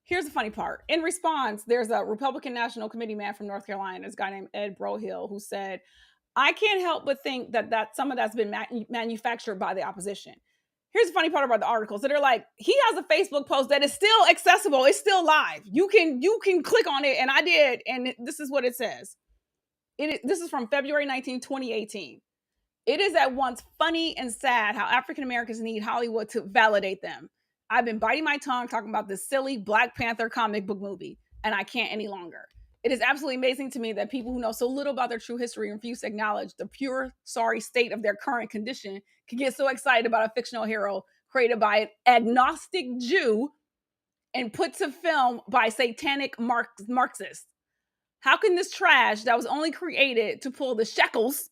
Here's the funny part. In response, there's a Republican National Committee man from North Carolina, this guy named Ed Brohill, who said, I can't help but think that some of that's been manufactured by the opposition. here's the funny part about the article. So they're like, he has a Facebook post that is still accessible. It's still live. You can click on it. And I did. And this is what it says. This is from February 19, 2018. It is at once funny and sad how African Americans need Hollywood to validate them. I've been biting my tongue talking about this silly Black Panther comic book movie, and I can't any longer. It is absolutely amazing to me that people who know so little about their true history and refuse to acknowledge the pure, sorry state of their current condition can get so excited about a fictional hero created by an agnostic Jew and put to film by satanic Marxists. How can this trash that was only created to pull the shekels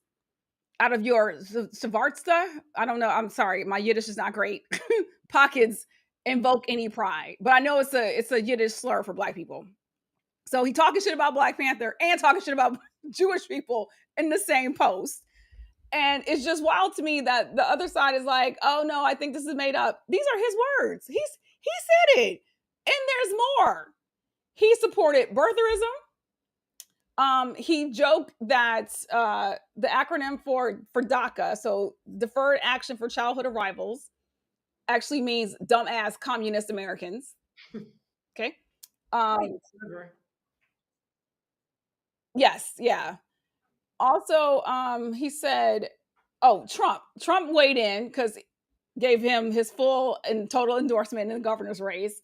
out of your Savartsta? I don't know. I'm sorry. My Yiddish is not great. Pockets invoke any pride. But I know it's a Yiddish slur for Black people. So he talking shit about Black Panther and talking shit about Jewish people in the same post. And it's just wild to me that the other side is like, oh no, I think this is made up. These are his words. He said it. And there's more. He supported birtherism. He joked that the acronym for DACA, so Deferred Action for Childhood Arrivals, actually means dumbass communist Americans. Okay. Yes, yeah. Also, he said, Trump weighed in because gave him his full and total endorsement in the governor's race.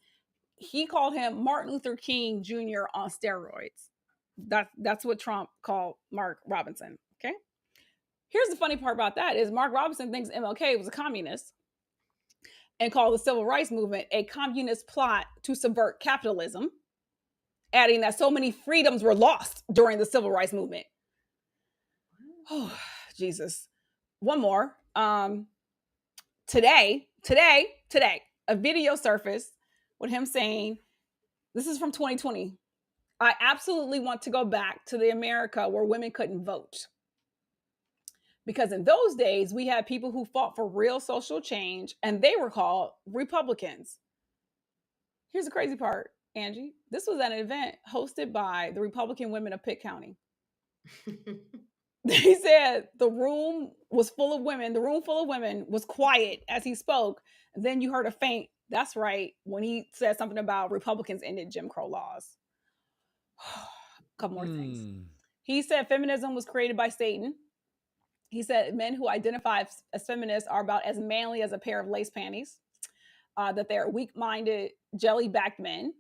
He called him Martin Luther King Jr. on steroids. That's what Trump called Mark Robinson. Okay. Here's the funny part about that is Mark Robinson thinks MLK was a communist and called the civil rights movement a communist plot to subvert capitalism, adding that so many freedoms were lost during the civil rights movement. Oh, Jesus. One more. Today, a video surfaced with him saying, this is from 2020. I absolutely want to go back to the America where women couldn't vote. Because in those days, we had people who fought for real social change, and they were called Republicans. Here's the crazy part, Angie. This was at an event hosted by the Republican women of Pitt County. They said the room full of women was quiet as he spoke. And then you heard a faint, that's right, when he said something about Republicans ended Jim Crow laws. A couple more things. He said feminism was created by Satan. He said men who identify as feminists are about as manly as a pair of lace panties, that they're weak-minded, jelly-backed men.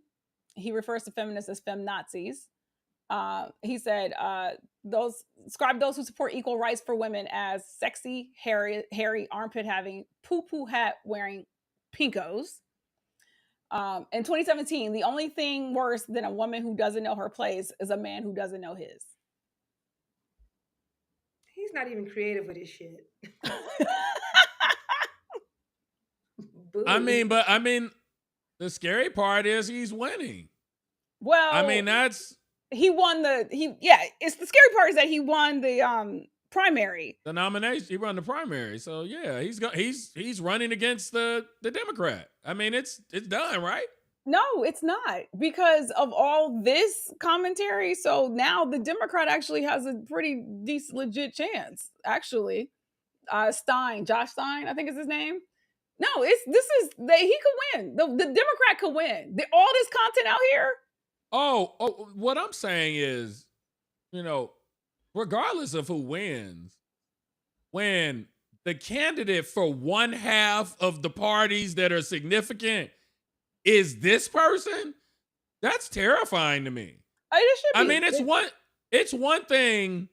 He refers to feminists as feminazis. He said describe those who support equal rights for women as sexy, hairy, armpit-having, poo-poo hat-wearing pinkos. In 2017, the only thing worse than a woman who doesn't know her place is a man who doesn't know his.
He's not even creative with his shit.
I mean, the scary part is he's winning.
Well,
I mean, it's
the scary part is that he won the primary.
The nomination, he won the primary. So yeah, he's running against the Democrat. I mean, it's done, right?
No, it's not, because of all this commentary. So now the Democrat actually has a pretty decent, legit chance. Actually, Josh Stein, I think is his name. No, he could win. The Democrat could win. All this content out here.
Oh, what I'm saying is, regardless of who wins, when the candidate for one half of the parties that are significant is this person, that's terrifying to me.
I
mean, it's one thing.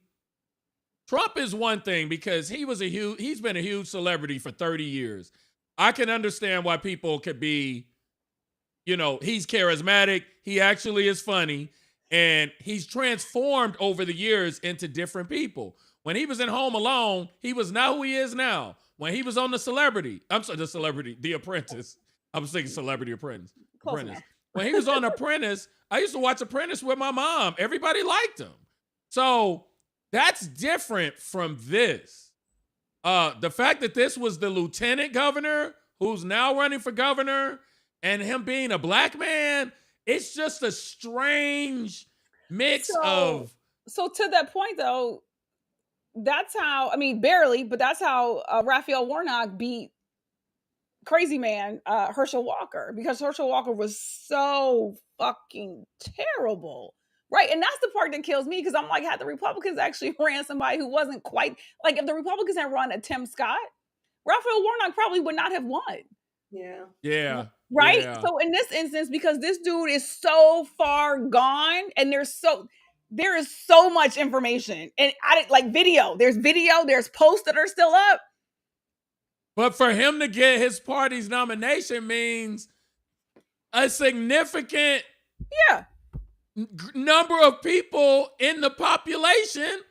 Trump is one thing because he's been a huge celebrity for 30 years. I can understand why people could be, he's charismatic. He actually is funny. And he's transformed over the years into different people. When he was in Home Alone, he was not who he is now. When he was on The Apprentice. I was thinking Celebrity Apprentice. When he was on Apprentice, I used to watch Apprentice with my mom. Everybody liked him. So that's different from this. The fact that this was the lieutenant governor who's now running for governor and him being a black man, it's just a strange mix of.
So to that point, though, that's how, barely, but that's how Raphael Warnock beat crazy man, Herschel Walker, because Herschel Walker was so fucking terrible. Right. And that's the part that kills me, because I'm like, had the Republicans actually ran somebody who wasn't quite like, if the Republicans had run a Tim Scott, Raphael Warnock probably would not have won.
Yeah.
Yeah.
Right.
Yeah.
So in this instance, because this dude is so far gone, and there is so much information, and there's video, there's posts that are still up.
But for him to get his party's nomination means a significant number of people in the population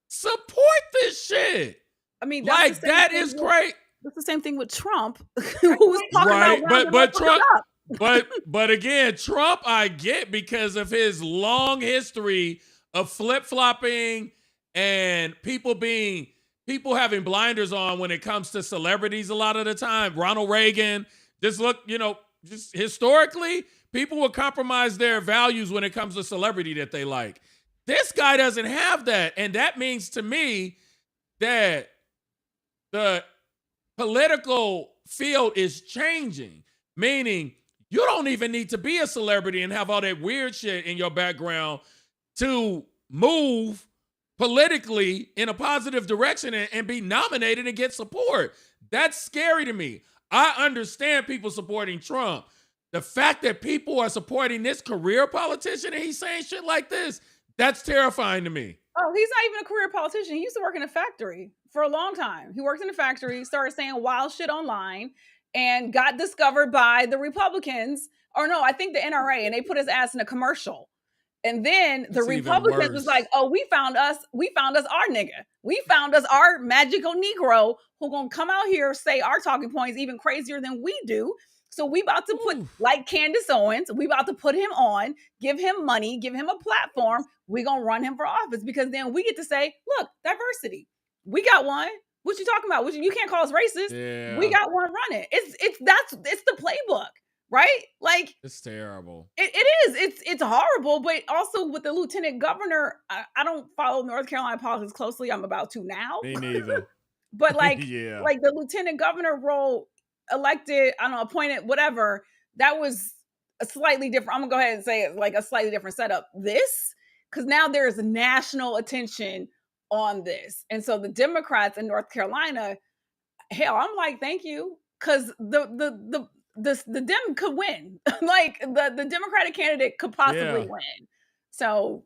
support this shit.
I mean,
like, that is great.
That's the same thing with Trump, who was talking about
but Trump. But again, Trump I get because of his long history of flip-flopping and people having blinders on when it comes to celebrities a lot of the time. Ronald Reagan, just historically, people will compromise their values when it comes to celebrity that they like. This guy doesn't have that. And that means to me that the political field is changing, meaning you don't even need to be a celebrity and have all that weird shit in your background to move politically in a positive direction and be nominated and get support. That's scary to me. I understand people supporting Trump. The fact that people are supporting this career politician and he's saying shit like this, that's terrifying to me.
Oh, he's not even a career politician. He used to work in a factory for a long time. He worked in a factory, started saying wild shit online, and got discovered by the Republicans, or no, I think the NRA, and they put his ass in a commercial. And then the Republicans was like, oh, we found us our nigga. We found us our magical Negro who gonna come out here, say our talking points even crazier than we do. So we about to put, like Candace Owens, we about to put him on, give him money, give him a platform. We gonna run him for office, because then we get to say, look, diversity. We got one. What you talking about? You can't call us racist. Yeah. We got one running. It's the playbook, right? Like,
it's terrible.
It is. It's horrible. But also with the lieutenant governor, I don't follow North Carolina politics closely. I'm about to now.
Me neither.
But like, like the lieutenant governor role, elected, I don't know, appointed, whatever, that was a slightly different. I'm gonna go ahead and say it, like a slightly different setup. This, because now there is national attention on this, and so the Democrats in North Carolina, hell, I'm like, thank you, because the Dem could win. Like the Democratic candidate could possibly win. So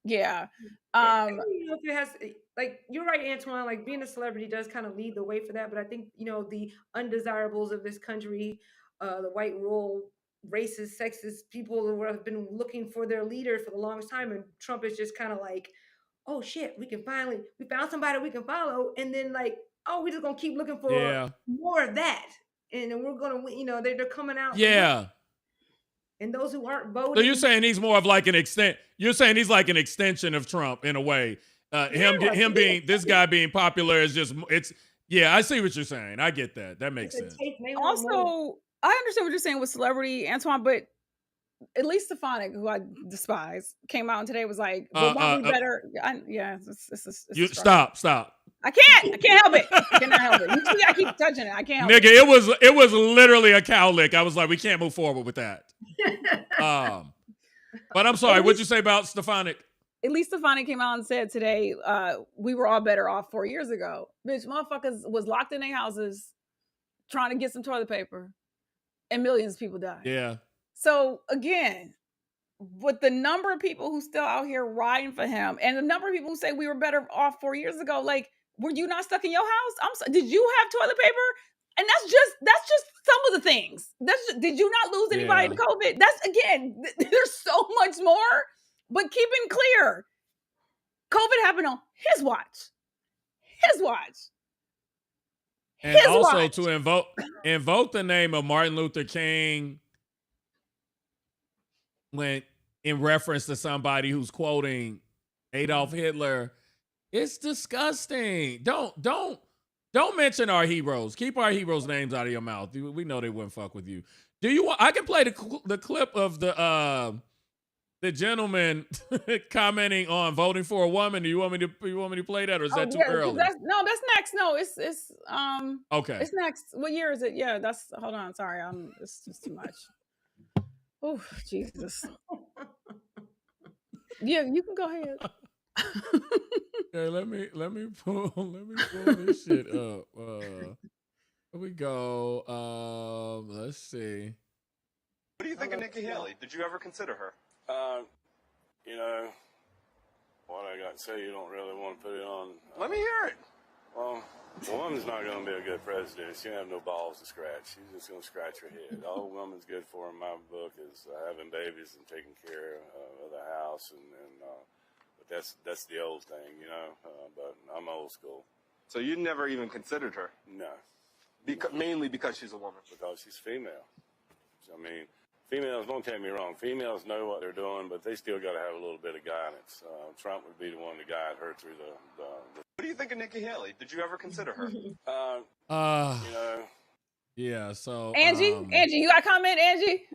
yeah.
I don't know if it has, like, you're right, Antoine, like being a celebrity does kind of lead the way for that. But I think, the undesirables of this country, the white rural, racist, sexist people who have been looking for their leader for the longest time. And Trump is just kind of like, oh shit, we found somebody we can follow. And then like, oh, we're just going to keep looking for more of that. And then we're going to, they're coming out.
Yeah.
And those who aren't voting.
So you're saying he's more of like you're saying he's like an extension of Trump in a way. Him being, this guy being popular is just, I see what you're saying. I get that. That makes sense.
Also, I understand what you're saying with celebrity, Antoine, but at least Stefanik, who I despise, came out and today was like, well, why we better?
Stop.
I can't help it. I cannot help it. You gotta keep touching it. I can't help
it. Nigga, it was literally a cow lick. I was like, we can't move forward with that. But I'm sorry, what'd you say about Stefanik?
At least Stefanik came out and said today, we were all better off 4 years ago. Bitch, motherfuckers was locked in their houses trying to get some toilet paper, and millions of people died.
Yeah.
So again, with the number of people who still out here riding for him, and the number of people who say we were better off 4 years ago, like, were you not stuck in your house? Did you have toilet paper? And that's just some of the things. Did you not lose anybody to COVID? That's, again, there's so much more. But keeping clear, COVID happened on his watch. His watch.
And his also watch. To invoke the name of Martin Luther King when in reference to somebody who's quoting Adolf Hitler, it's disgusting. Don't mention our heroes. Keep our heroes' names out of your mouth. We know they wouldn't fuck with you. Do you want? I can play the clip of the the gentleman commenting on voting for a woman. Do you want me to play that, or is that too early?
That's next. No, it's
okay.
It's next. What year is it? Yeah, hold on. Sorry, it's just too much. Oh, Jesus. Yeah, you can go ahead.
Okay, let me pull this shit up. Here we go. Let's see.
What do you think of Nikki Haley? Did you ever consider her?
You know, what I got to say, you don't really want to put it on.
Let me hear it.
Well, the woman's not going to be a good president. She don't have no balls to scratch. She's just going to scratch her head. All a woman's good for in my book is having babies and taking care of the house, but that's the old thing, you know. But I'm old school.
So you never even considered her?
No.
Mainly because she's a woman?
Because she's female. I mean, females, don't take me wrong, females know what they're doing, but they still got to have a little bit of guidance. Trump would be the one to guide her through the
What do you think of Nikki Haley? Did you ever consider her?
you know.
Yeah, so.
Angie, you got a comment, Angie?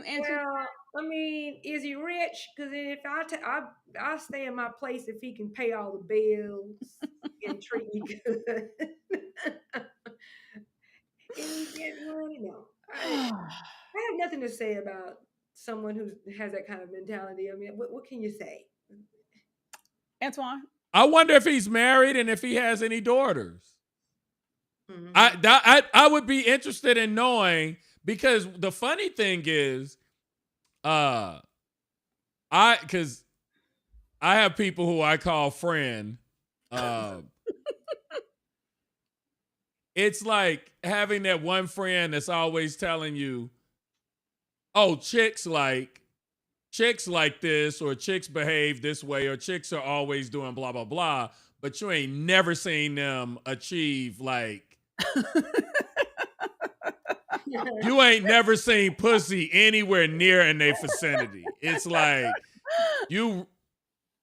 Angie? Well, I mean, is he rich? Because if I stay in my place if he can pay all the bills and treat me good. And he get money, no. I have nothing to say about someone who has that kind of mentality. I mean, what can you say?
Antoine?
I wonder if he's married and if he has any daughters. Mm-hmm. I would be interested in knowing, because the funny thing is, because I have people who I call friend. It's like having that one friend that's always telling you, oh, chicks like this, or chicks behave this way, or chicks are always doing blah, blah, blah. But you ain't never seen them achieve, like, you ain't never seen pussy anywhere near in their vicinity. It's like you're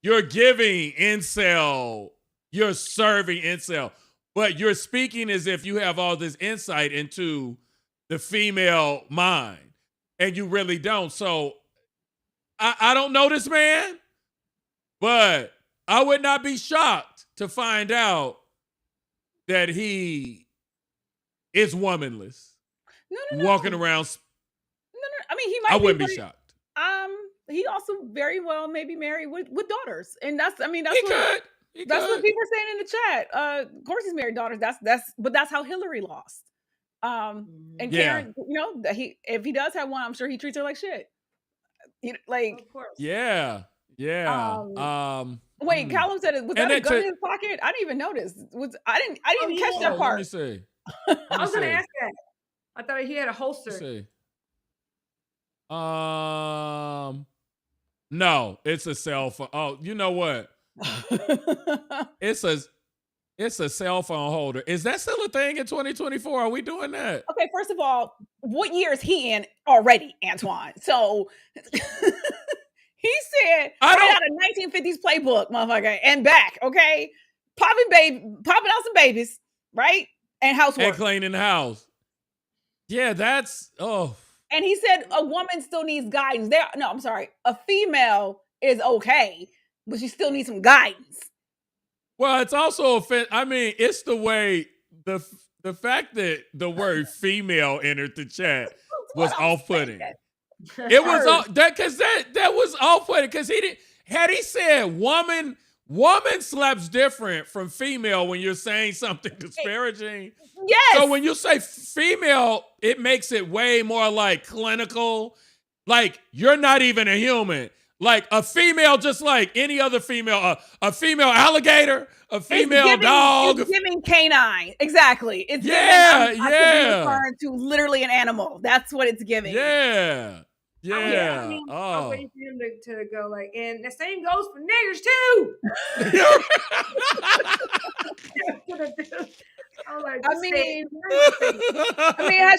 giving incel, you're serving incel. But you're speaking as if you have all this insight into the female mind, and you really don't. So I don't know this man, but I would not be shocked to find out that he is womanless.
No.
Walking around.
No. I mean, he might.
I wouldn't be shocked.
He also very well may be married with daughters, and that's what people are saying in the chat. Of course, he's married daughters. But that's how Hillary lost. And Karen, if he does have one, I'm sure he treats her like shit. Like, of course.
Yeah.
Wait, Callum said, was that a gun in his pocket? I didn't even notice. I didn't catch that part.
Let me see.
I was going to ask that. I thought he had a holster.
Let me see. No, it's a cell phone. Oh, you know what? It's a cell phone holder. Is that still a thing in 2024? Are we doing that?
Okay, first of all, what year is he in already, Antoine? So he said right out of 1950s playbook, motherfucker, and back, okay? Popping out some babies, right? And housework.
And cleaning the house. Yeah, that's
And he said a woman still needs guidance. I'm sorry. A female is okay, but she still needs some guidance.
Well, it's also it's the way the fact that the word female entered the chat was off-putting. It was that was off-putting, because had he said woman slaps different from female when you're saying something disparaging.
Yes.
So when you say female, it makes it way more like clinical. Like, you're not even a human. Like a female, just like any other female, a female alligator, a female dog.
It's giving canine. Exactly. It's referring to literally an animal. That's what it's giving.
Yeah.
I'm waiting for him to go like, and the same goes for niggers too.
Had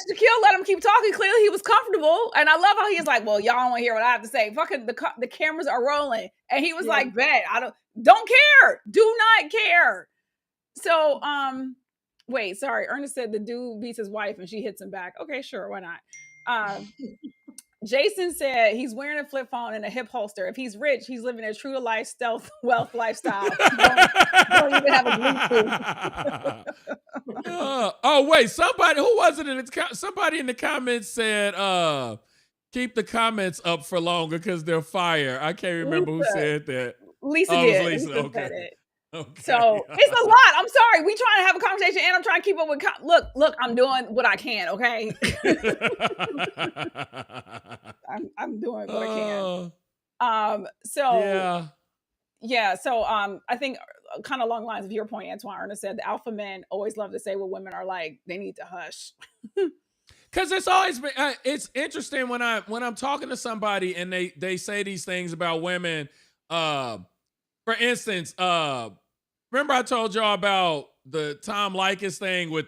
Shaquille let him keep talking, clearly he was comfortable. And I love how he's like, well, y'all don't want to hear what I have to say. Fucking the cameras are rolling. And he was like, bet, don't care. Do not care. So, wait, sorry. Ernest said the dude beats his wife and she hits him back. Okay, sure. Why not? Jason said he's wearing a flip phone and a hip holster. If he's rich, he's living a true to life stealth wealth lifestyle. Don't even have a Bluetooth.
Oh wait, somebody who was it somebody in the comments said keep the comments up for longer because they're fire. I can't remember who said that.
Lisa did.
Lisa.
Lisa
okay.
said it.
Okay.
So it's a lot. I'm sorry. We trying to have a conversation and I'm trying to keep up with look, I'm doing what I can, okay? I'm doing what I can. So I think kind of along the lines of your point, Antoine, Ernest said the alpha men always love to say what women are like. They need to hush.
Because it's always been it's interesting when I'm talking to somebody and they say these things about women. For instance, remember I told y'all about the Tom Likas thing with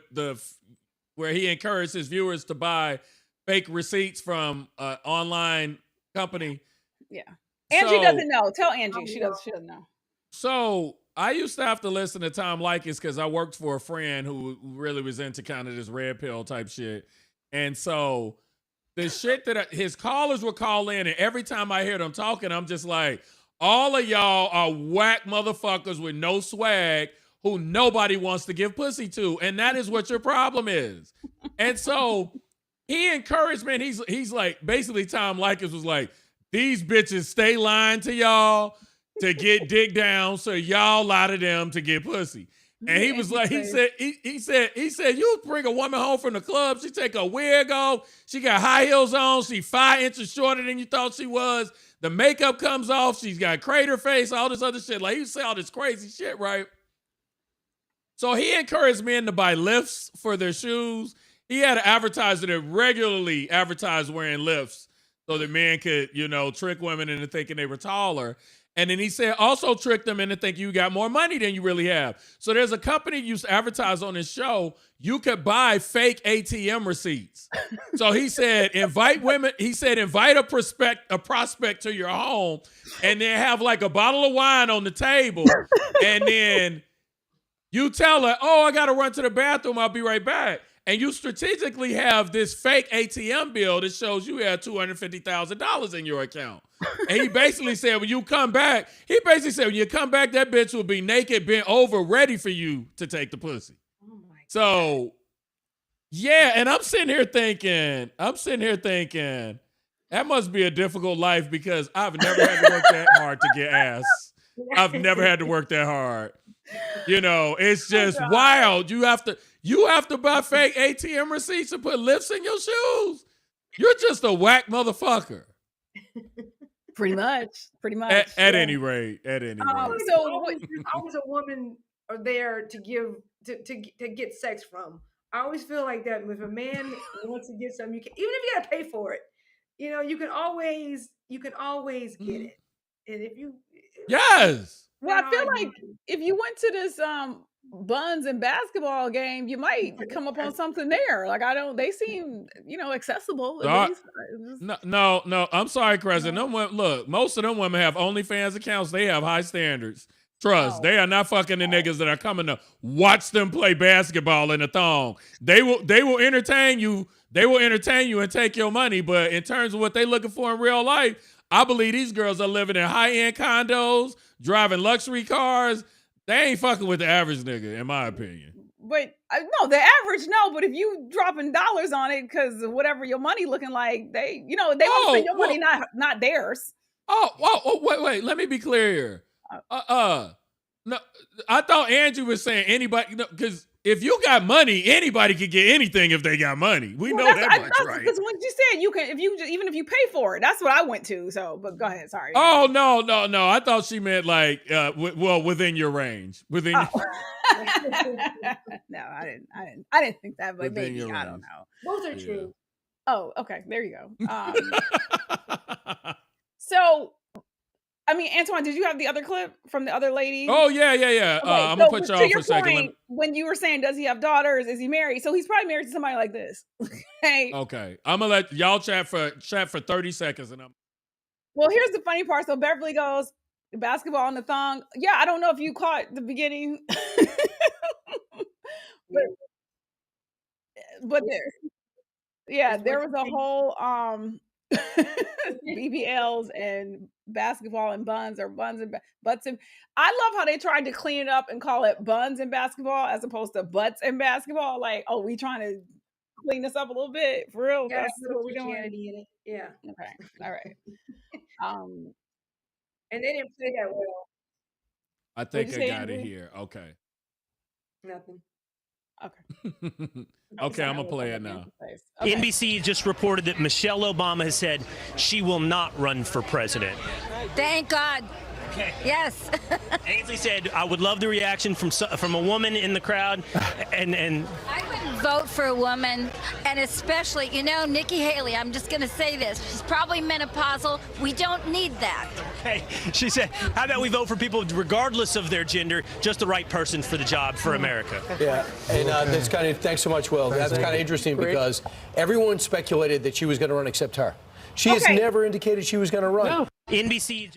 where he encouraged his viewers to buy fake receipts from an online company.
Yeah. Angie doesn't know. Tell Angie. She doesn't know.
So I used to have to listen to Tom Likas because I worked for a friend who really was into kind of this red pill type shit. And so the shit that his callers would call in, and every time I hear them talking, I'm just like, all of y'all are whack motherfuckers with no swag who nobody wants to give pussy to. And that is what your problem is. And so he encouraged me, and he's like, basically Tom Likas was like, these bitches stay lying to y'all to get dick down, so y'all lie to them to get pussy. And he was like, he said, you bring a woman home from the club, she take a wig off, she got high heels on, she 5 inches shorter than you thought she was, the makeup comes off, she's got crater face, all this other shit. Like, he say all this crazy shit, right? So he encouraged men to buy lifts for their shoes. He had an advertiser that regularly advertised wearing lifts so that men could, trick women into thinking they were taller. And then he said, also trick them into thinking you got more money than you really have. So there's a company used to advertise on his show, you could buy fake ATM receipts. So he said, invite a prospect to your home and then have like a bottle of wine on the table. And then you tell her, I got to run to the bathroom. I'll be right back. And you strategically have this fake ATM bill that shows you had $250,000 in your account. And he basically said, when you come back, that bitch will be naked, bent over, ready for you to take the pussy. Oh my God. Yeah, and I'm sitting here thinking, that must be a difficult life because I've never had to work that hard to get ass. I've never had to work that hard. It's just wild. You have to buy fake ATM receipts and put lifts in your shoes. You're just a whack motherfucker.
Pretty much.
At any rate.
So always a woman there to give to get sex from. I always feel like that if a man wants to get something, even if you gotta pay for it, you can always get it. And if you
yes.
Well, I feel like if you went to this Buns and Basketball game, you might come up on something there. Like they seem, accessible.
No, I'm sorry, Crescent. Look, most of them women have OnlyFans accounts. They have high standards. Trust, they are not fucking the niggas that are coming to watch them play basketball in a thong. They will entertain you. They will entertain you and take your money. But in terms of what they looking for in real life, I believe these girls are living in high-end condos, driving luxury cars. They ain't fucking with the average nigga, in my opinion.
But no, the average, no. But if you dropping dollars on it because of whatever your money looking like, they want to spend your money, not theirs.
Wait. Let me be clear here. No, I thought Andrew was saying anybody, because if you got money, anybody could get anything if they got money. We know that much, right?
Because when you said you can, even if you pay for it, that's what I went to. So, but go ahead. Sorry.
Oh no! I thought she meant like, within your range, within.
No, I didn't think that, but maybe I don't know.
Both are true.
Oh, okay. There you go. So, I mean, Antoine, did you have the other clip from the other lady?
Oh, yeah. Okay, I'm going to put you on for a second.
When you were saying, does he have daughters? Is he married? So he's probably married to somebody like this.
Okay. I'm going to let y'all chat for 30 seconds.
Well, here's the funny part. So Beverly goes, basketball on the thong. Yeah, I don't know if you caught the beginning. but there was a whole... BBLs and basketball and buns, or buns and butts and. I love how they tried to clean it up and call it buns and basketball as opposed to butts and basketball. Like, oh, we trying to clean this up a little bit for real.
Yeah,
That's what we're doing.
Christianity in it. Yeah.
Okay. All right.
And they didn't play that well.
I think I got it here. Okay.
Nothing.
Okay.
Okay, I'm gonna play it now.
Okay. NBC just reported that Michelle Obama has said she will not run for president.
Thank God.
Okay.
Yes.
Ainsley said, "I would love the reaction from a woman in the crowd," and
I wouldn't vote for a woman, and especially, Nikki Haley. I'm just going to say this: she's probably menopausal. We don't need that.
Okay. She said, "How about we vote for people regardless of their gender, just the right person for the job for America?"
Yeah, and that's kind of thanks so much, Will. That's kind of interesting because everyone speculated that she was going to run except her. She has never indicated she was going to run.
No. NBC.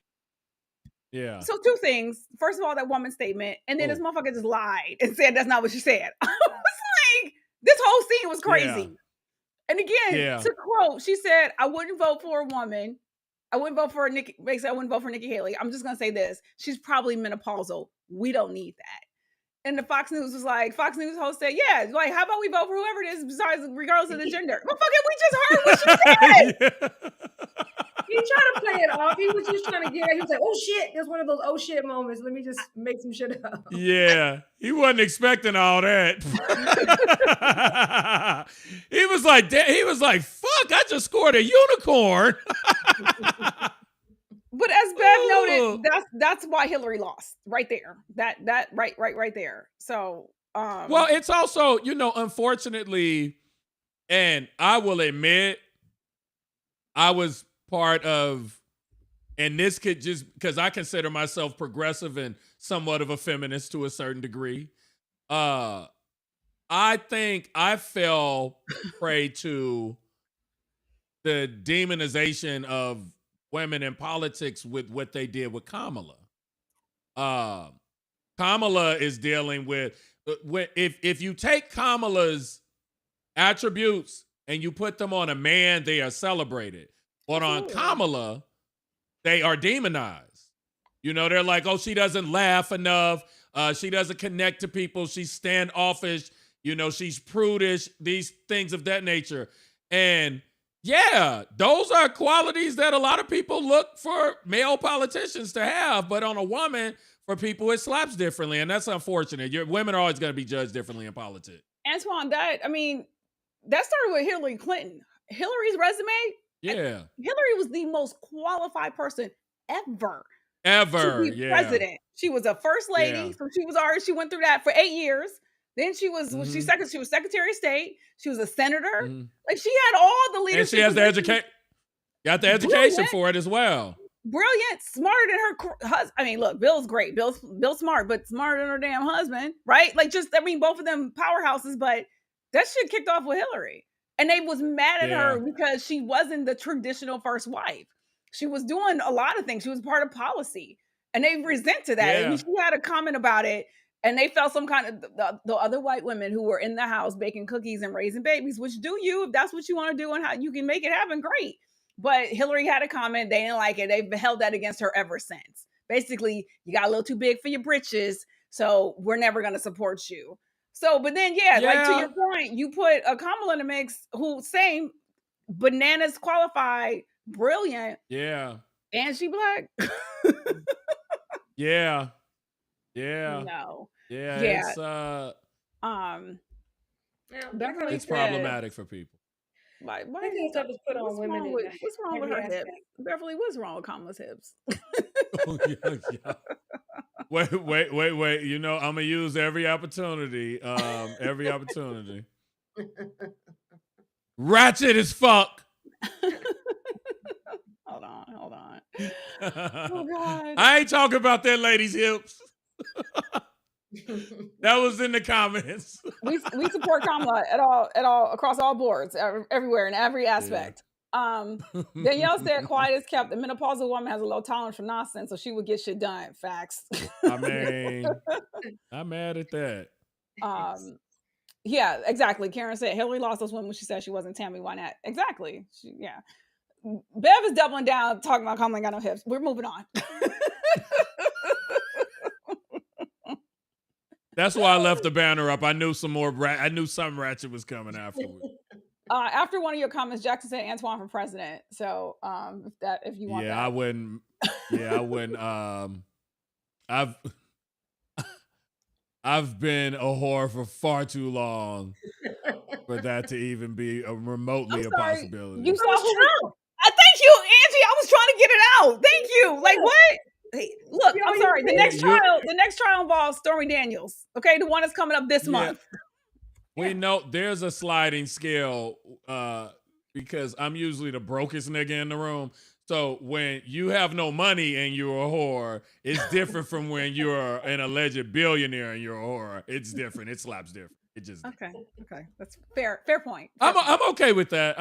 Yeah.
So 2 things. First of all, that woman's statement, and then this motherfucker just lied and said that's not what she said. I was like, this whole scene was crazy. Yeah. And again, to quote, she said, "I wouldn't vote for a woman. I wouldn't vote for Nikki. Basically, I wouldn't vote for Nikki Haley. I'm just gonna say this: she's probably menopausal. We don't need that." And the Fox News host said, "Yeah, like, how about we vote for whoever it is, besides regardless of the gender?" Motherfucker, we just heard what she said.
He tried to play it off. He was just trying to get it. He was like, "Oh shit!" There's one of those "oh shit" moments. Let me just make some shit up.
Yeah, he wasn't expecting all that. He was like, "Fuck! I just scored a unicorn."
But as Bev noted, that's why Hillary lost right there. That right there. So,
well, it's also, unfortunately, and I will admit, I was part of, and this could just because I consider myself progressive and somewhat of a feminist to a certain degree. I think I fell prey to the demonization of women in politics with what they did with Kamala. Kamala is dealing with if you take Kamala's attributes and you put them on a man, they are celebrated. But on Kamala, they are demonized. They're like, oh, she doesn't laugh enough. She doesn't connect to people. She's standoffish. She's prudish, these things of that nature. And yeah, those are qualities that a lot of people look for male politicians to have. But on a woman, for people, it slaps differently. And that's unfortunate. Women are always going to be judged differently in politics.
Antoine, that started with Hillary Clinton. Hillary's resume, Hillary was the most qualified person ever to be president. She was a first lady, so she went through that for 8 years. Then she was she was Secretary of State. She was a senator. Like, she had all the leadership.
And she has got the education for it as well.
Brilliant, smarter than her husband. I mean, look, Bill's great. Bill's smart, but smarter than her damn husband, right? Like, both of them powerhouses, but that shit kicked off with Hillary. And they was mad at her because she wasn't the traditional first wife. She was doing a lot of things. She was part of policy. And they resented that. Yeah. And she had a comment about it. And they felt some kind of the other white women who were in the house baking cookies and raising babies, which do you, if that's what you want to do and how you can make it happen, great. But Hillary had a comment. They didn't like it. They've held that against her ever since. Basically, you got a little too big for your britches, so we're never going to support you. So, but then, like, to your point, you put a Kamala in the mix who same bananas qualified, brilliant.
Yeah.
And she black.
Yeah.
No.
Yeah. It's problematic for people.
Why stuff is put on women? What's wrong with her hips? Beverly, what's wrong with Kamala's hips?
Wait. I'm gonna use every opportunity. Ratchet as fuck.
Hold on. Oh God.
I ain't talking about that lady's hips. That was in the comments.
we support Kamala at all across all boards, everywhere in every aspect. Danielle said, quiet is kept. The menopausal woman has a low tolerance for nonsense, so she would get shit done. Facts.
I mean, I'm mad at that.
Yeah, exactly. Karen said Hillary lost those women when she said she wasn't Tammy Wynette. Exactly. Bev is doubling down, talking about Kamala ain't got no hips. We're moving on.
That's why I left the banner up. I knew some more. I knew some ratchet was coming afterwards.
After one of your comments, Jackson said Antoine for president. So if you want that.
I wouldn't. Yeah, I wouldn't. I've been a whore for far too long for that to even be remotely a possibility.
You saw who? Thank you, Angie. I was trying to get it out. Thank you. Like what? Hey, look, I'm sorry. The next trial involves Stormy Daniels. Okay, the one that's coming up this month.
We know there's a sliding scale because I'm usually the brokest nigga in the room. So when you have no money and you're a whore, it's different from when you're an alleged billionaire and you're a whore. It's different. It slaps different. It just
okay. That's fair point.
I'm okay with that.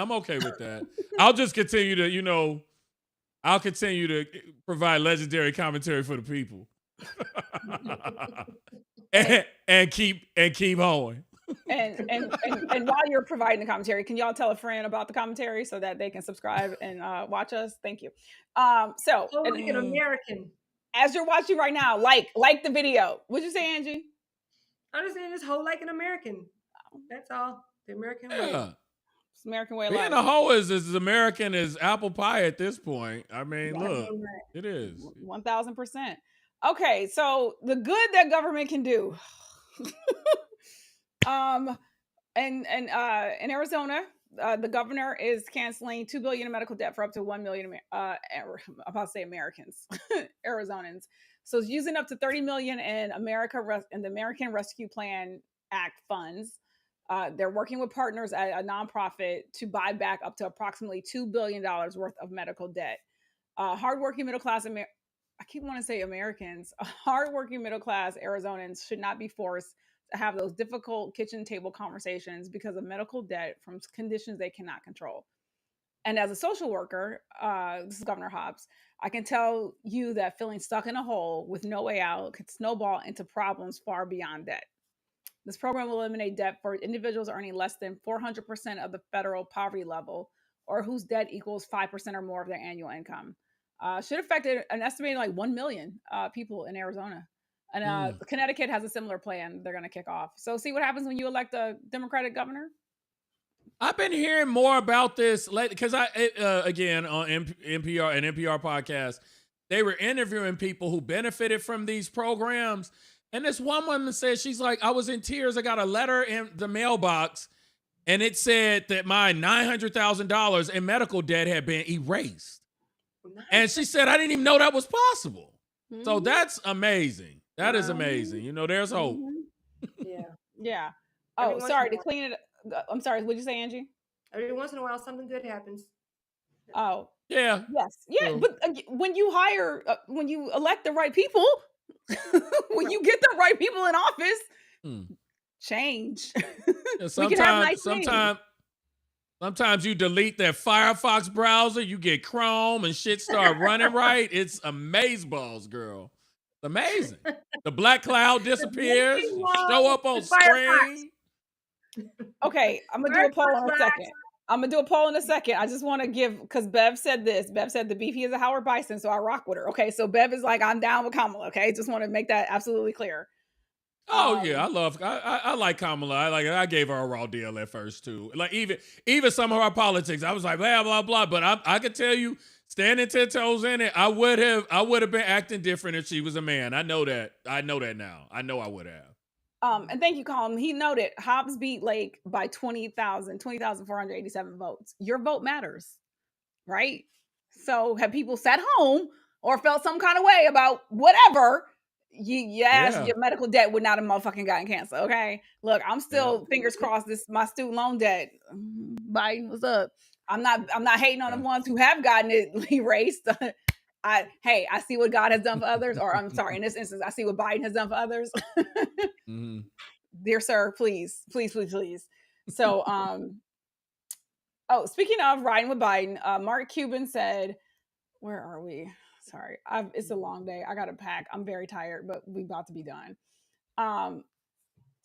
I'll just continue to, I'll continue to provide legendary commentary for the people. and keep going.
And while you're providing the commentary, can y'all tell a friend about the commentary so that they can subscribe and watch us? Thank you. So
like an American.
As you're watching right now, like the video. What'd you say, Angie?
I'm just saying this hoe like an American. That's all. The American way.
It's American way of life.
Being a hoe is as American as apple pie at this point. I mean, look, it is
1000%. Okay, so the good that government can do. In Arizona, the governor is canceling $2 billion in medical debt for up to 1 million. I'm about to say Americans, Arizonans. So it's using up to $30 million in the American Rescue Plan Act funds. They're working with partners at a nonprofit to buy back up to approximately $2 billion worth of medical debt. Hardworking middle class I keep wanting to say Americans. Hardworking middle class Arizonans should not be forced to have those difficult kitchen table conversations because of medical debt from conditions they cannot control. And as a social worker, this is Governor Hobbs, I can tell you that feeling stuck in a hole with no way out could snowball into problems far beyond debt. This program will eliminate debt for individuals earning less than 400% of the federal poverty level or whose debt equals 5% or more of their annual income. Should affect an estimated like 1 million people in Arizona. And Connecticut has a similar plan they're going to kick off. So see what happens when you elect a Democratic governor?
I've been hearing more about this lately because again, on NPR podcast, they were interviewing people who benefited from these programs. And this one woman said, she's like, I was in tears. I got a letter in the mailbox and it said that my $900,000 in medical debt had been erased. And she said, I didn't even know that was possible. Mm-hmm. So that's amazing. That is amazing. There's hope.
Yeah. Oh, sorry to clean it. I'm sorry. What'd you say, Angie?
Every once in a while, something good happens.
Oh.
Yeah.
Yes. Yeah. But when you when you elect the right people, when you get the right people in office, change.
Yeah, sometimes you delete that Firefox browser, you get Chrome and shit start running right. It's amazeballs, girl. It's amazing. The black cloud disappears, show up on screen.
Okay, I'm gonna do a poll in a second. I just want to give, because Bev said this. Bev said the beefy is a Howard Bison, so I rock with her. Okay, so Bev is like, I'm down with Kamala. Okay, just want to make that absolutely clear.
Oh yeah, I like Kamala. I gave her a raw deal at first too. Like even some of her politics, I was like blah blah blah. But I could tell you, standing 10 toes in it, I would have been acting different if she was a man. I know that now. I know I would have.
And thank you, Colin. He noted Hobbs beat Lake by 20,487 votes. Your vote matters, right? So have people sat home or felt some kind of way about whatever? Your medical debt would not have motherfucking gotten canceled. Okay, look, I'm still fingers crossed. My student loan debt. Biden, what's up? I'm not hating on the ones who have gotten it erased. I see what God has done for others, or I'm sorry, in this instance, I see what Biden has done for others.
Mm-hmm.
Dear sir, please. So, speaking of riding with Biden, Mark Cuban said, where are we? Sorry, it's a long day. I got to pack. I'm very tired, but we about to be done.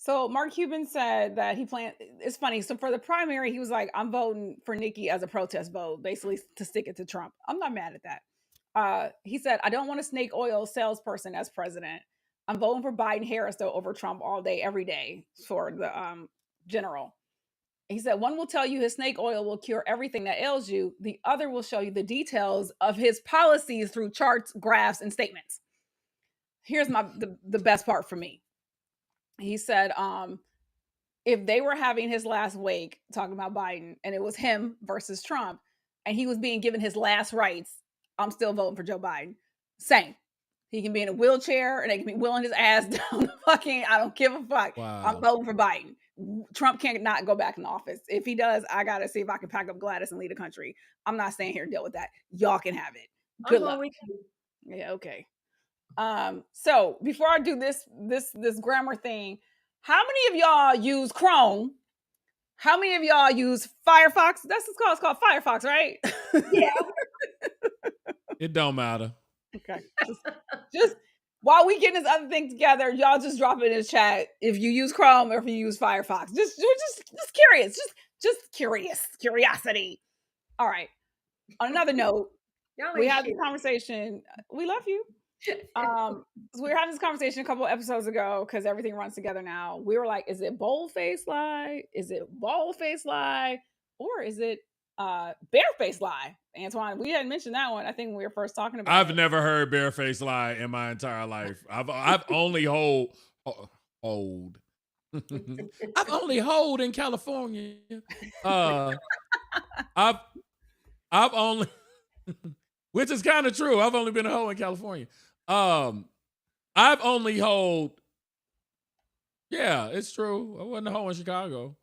So Mark Cuban said that he planned. It's funny. So for the primary, he was like, "I'm voting for Nikki as a protest vote, basically to stick it to Trump." I'm not mad at that. He said, "I don't want a snake oil salesperson as president. I'm voting for Biden Harris though over Trump all day, every day for the general." He said, "One will tell you his snake oil will cure everything that ails you. The other will show you the details of his policies through charts, graphs, and statements." Here's the best part for me. He said, if they were having his last wake talking about Biden and it was him versus Trump and he was being given his last rites, I'm still voting for Joe Biden. Same. He can be in a wheelchair and they can be wheeling his ass down I don't give a fuck.
Wow.
I'm voting for Biden. Trump can't not go back in office. If he does, I got to see if I can pack up Gladys and lead the country. I'm not staying here and deal with that. Y'all can have it. Good luck. Yeah, okay. So before I do this grammar thing, how many of y'all use Chrome? How many of y'all use Firefox? That's what it's called Firefox, right?
Yeah.
It don't matter.
Okay. Just while we getting this other thing together, y'all just drop it in the chat if you use Chrome or if you use Firefox. Just curious. Just curiosity. All right. On another note, we had this conversation. We love you. So we were having this conversation a couple of episodes ago because everything runs together now. We were like, is it bold-faced lie? Is it bald-faced lie? Or is it bare-faced lie? Antoine, we hadn't mentioned that one. I think when we were first talking about
I've never heard bare-faced lie in my entire life. I've only hold. I've only hold in California. I've only, which is kind of true. I've only been a hoe in California. I've only hold. Yeah, it's true. I wasn't a hoe in Chicago.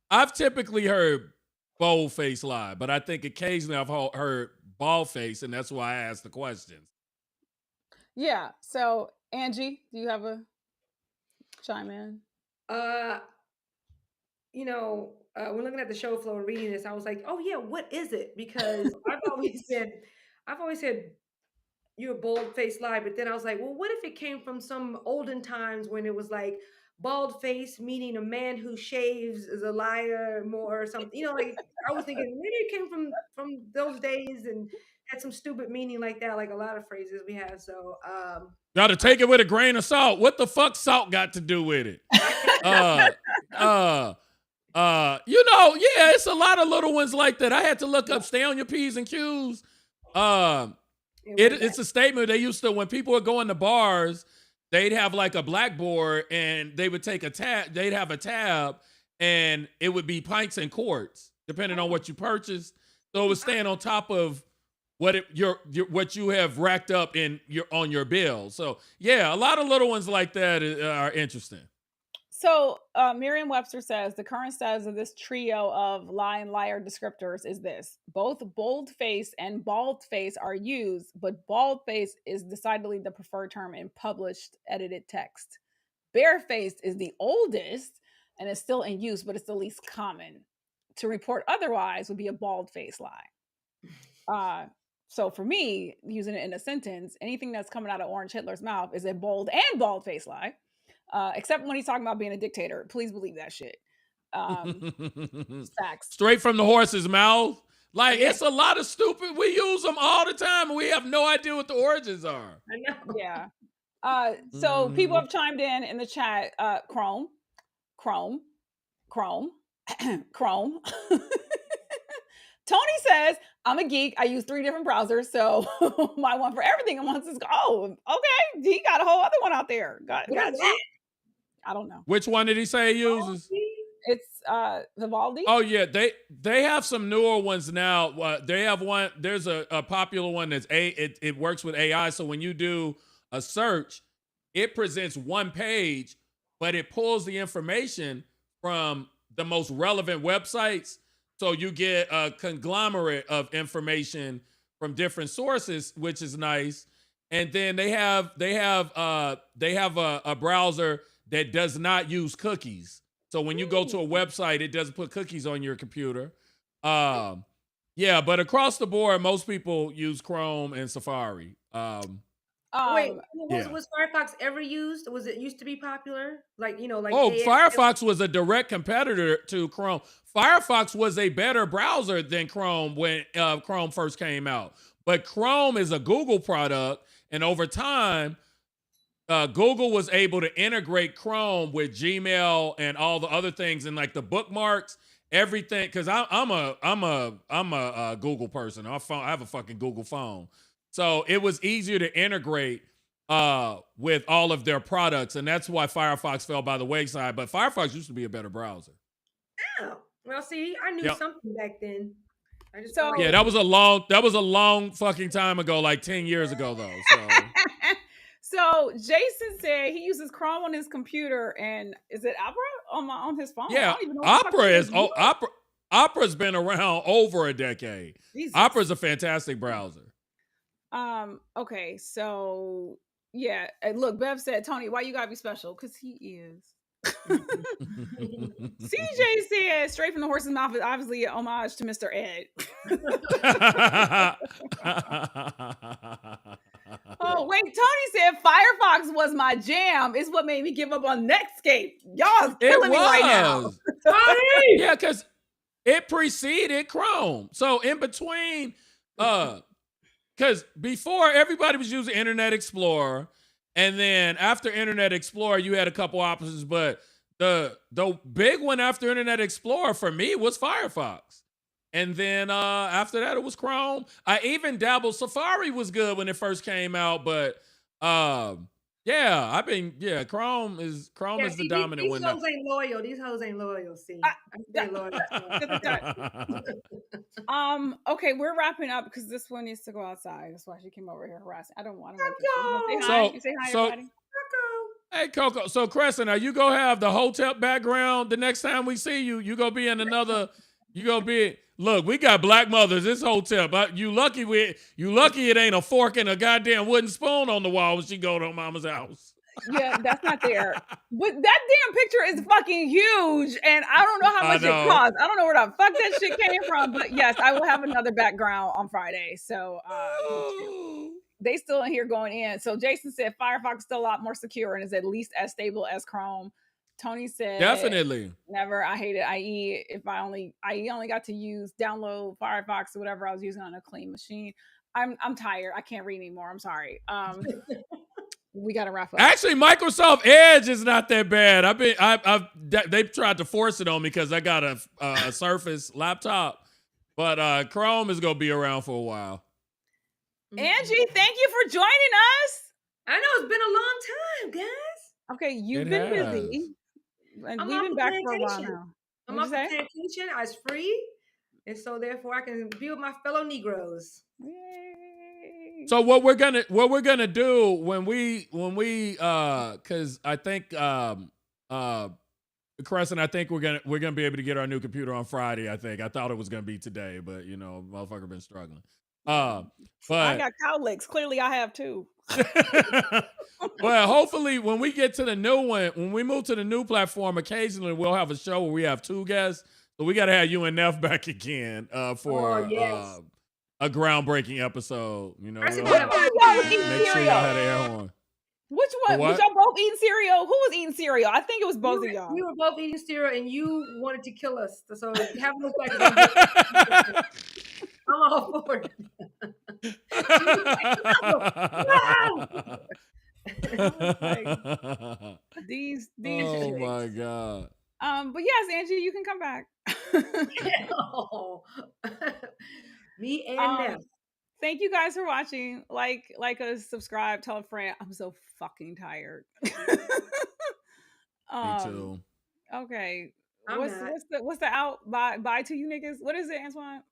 I've typically heard bold-faced lie, but I think occasionally I've heard bald-faced, and that's why I asked the questions.
Yeah. So, Angie, do you have a chime in?
When looking at the show floor reading this, I was like, oh yeah, what is it? Because I've always said you're a bold-faced lie, but then I was like, well, what if it came from some olden times when it was like bald face, meaning a man who shaves is a liar more or something, like I was thinking maybe it came from those days and had some stupid meaning like that, like a lot of phrases we have. So
gotta take it with a grain of salt. What the fuck salt got to do with it? It's a lot of little ones like that. I had to look up, stay on your P's and Q's. It's a statement they used to, when people would go into bars, they'd have like a blackboard and they would take they'd have a tab and it would be pints and quarts, depending on what you purchased. So it was staying on top of what you have racked up on your bill. So yeah, a lot of little ones like that are interesting.
So Merriam-Webster says the current status of this trio of lie and liar descriptors is this: both bold-face and bald-face are used, but bald-face is decidedly the preferred term in published edited text. Barefaced is the oldest and is still in use, but it's the least common. To report otherwise would be a bald-faced lie. So for me, using it in a sentence, anything that's coming out of Orange Hitler's mouth is a bold and bald-faced lie. Except when he's talking about being a dictator. Please believe that shit. Facts.
Straight from the horse's mouth. Like, it's a lot of stupid. We use them all the time, and we have no idea what the origins are.
I know.
Yeah. So people have chimed in the chat. Chrome. Tony says, I'm a geek. I use 3 different browsers, so my one for everything and once is okay. He got a whole other one out there. Got that? I don't know.
Which one did he say he uses?
It's Vivaldi.
Oh yeah, they have some newer ones now. They have one. There's a popular one that's it works with AI. So when you do a search, it presents one page, but it pulls the information from the most relevant websites. So you get a conglomerate of information from different sources, which is nice. And then they have a browser that does not use cookies. So when you go to a website, it doesn't put cookies on your computer. But across the board, most people use Chrome and Safari.
Wait, was Firefox ever used? Was it used to be popular? Like, like
Firefox was a direct competitor to Chrome. Firefox was a better browser than Chrome when Chrome first came out. But Chrome is a Google product, and over time, Google was able to integrate Chrome with Gmail and all the other things, and like the bookmarks, everything. Because I'm a Google person. I have a fucking Google phone, so it was easier to integrate with all of their products, and that's why Firefox fell by the wayside. But Firefox used to be a better browser.
Oh, well, see, I knew something back then.
That was a long fucking time ago, like 10 years ago, though. So.
So Jason said he uses Chrome on his computer, and is it Opera on his phone?
Yeah, Opera's been around over a decade. Jesus. Opera's a fantastic browser.
Okay, so yeah, look, Bev said, Tony, why you gotta be special? Because he is. CJ said, straight from the horse's mouth is obviously an homage to Mr. Ed. Oh, wait, Tony said Firefox was my jam. It's what made me give up on Netscape. Y'all killing me right now.
Yeah, because it preceded Chrome. So in between, because before everybody was using Internet Explorer, and then after Internet Explorer, you had a couple options, but the big one after Internet Explorer for me was Firefox. And then after that, it was Chrome. I even dabbled. Safari was good when it first came out, but Chrome is the dominant one.
These hoes ain't loyal. These hoes ain't loyal. See, I'm loyal.
Okay, we're wrapping up because this one needs to go outside. That's why she came over here harassing. I don't want to. Say hi, everybody.
Hey, Coco. So, Crescent, are you gonna have the Hotep background the next time we see you? You gonna be in another? You gonna be? Look, we got black mothers. This Hotep. You lucky it ain't a fork and a goddamn wooden spoon on the wall when she go to her mama's house.
Yeah, that's not there. But that damn picture is fucking huge, and I don't know how much it costs. I don't know where the fuck that shit came from, but yes, I will have another background on Friday. So they still in here going in. So Jason said Firefox is still a lot more secure and is at least as stable as Chrome. Tony said
definitely
never. I hated IE. If I only got to download Firefox or whatever I was using on a clean machine. I'm tired. I can't read anymore. I'm sorry. We got to wrap up.
Actually, Microsoft Edge is not that bad. They've tried to force it on me because I got a Surface laptop, but Chrome is gonna be around for a while.
Angie, thank you for joining us.
I know it's been a long time, guys.
Okay, you've been busy, and we've been back for a while now.
I'm off the plantation. I was free, and so therefore I can be with my fellow Negroes.
Yay.
So what we're gonna do when we because I think Crescent, I think we're gonna be able to get our new computer on Friday. I thought it was gonna be today, but motherfucker been struggling. But
I got cowlicks. Clearly, I have too.
Well, hopefully, when we get to the new one, when we move to the new platform, occasionally we'll have a show where we have two guests. So we got to have UNF back again for a groundbreaking episode. Make sure y'all had an air horn.
Which one? Was y'all both eating cereal? Who was eating cereal? I think it was both of y'all.
We were both eating cereal, and you wanted to kill us. So have a look back. I'm all for it.
These.
Oh my God.
But yes, Angie, you can come back.
Me and them.
Thank you guys for watching. Like us, subscribe, tell a friend. I'm so fucking tired.
Me too.
Okay. What's the out? Bye to you niggas. What is it, Antoine?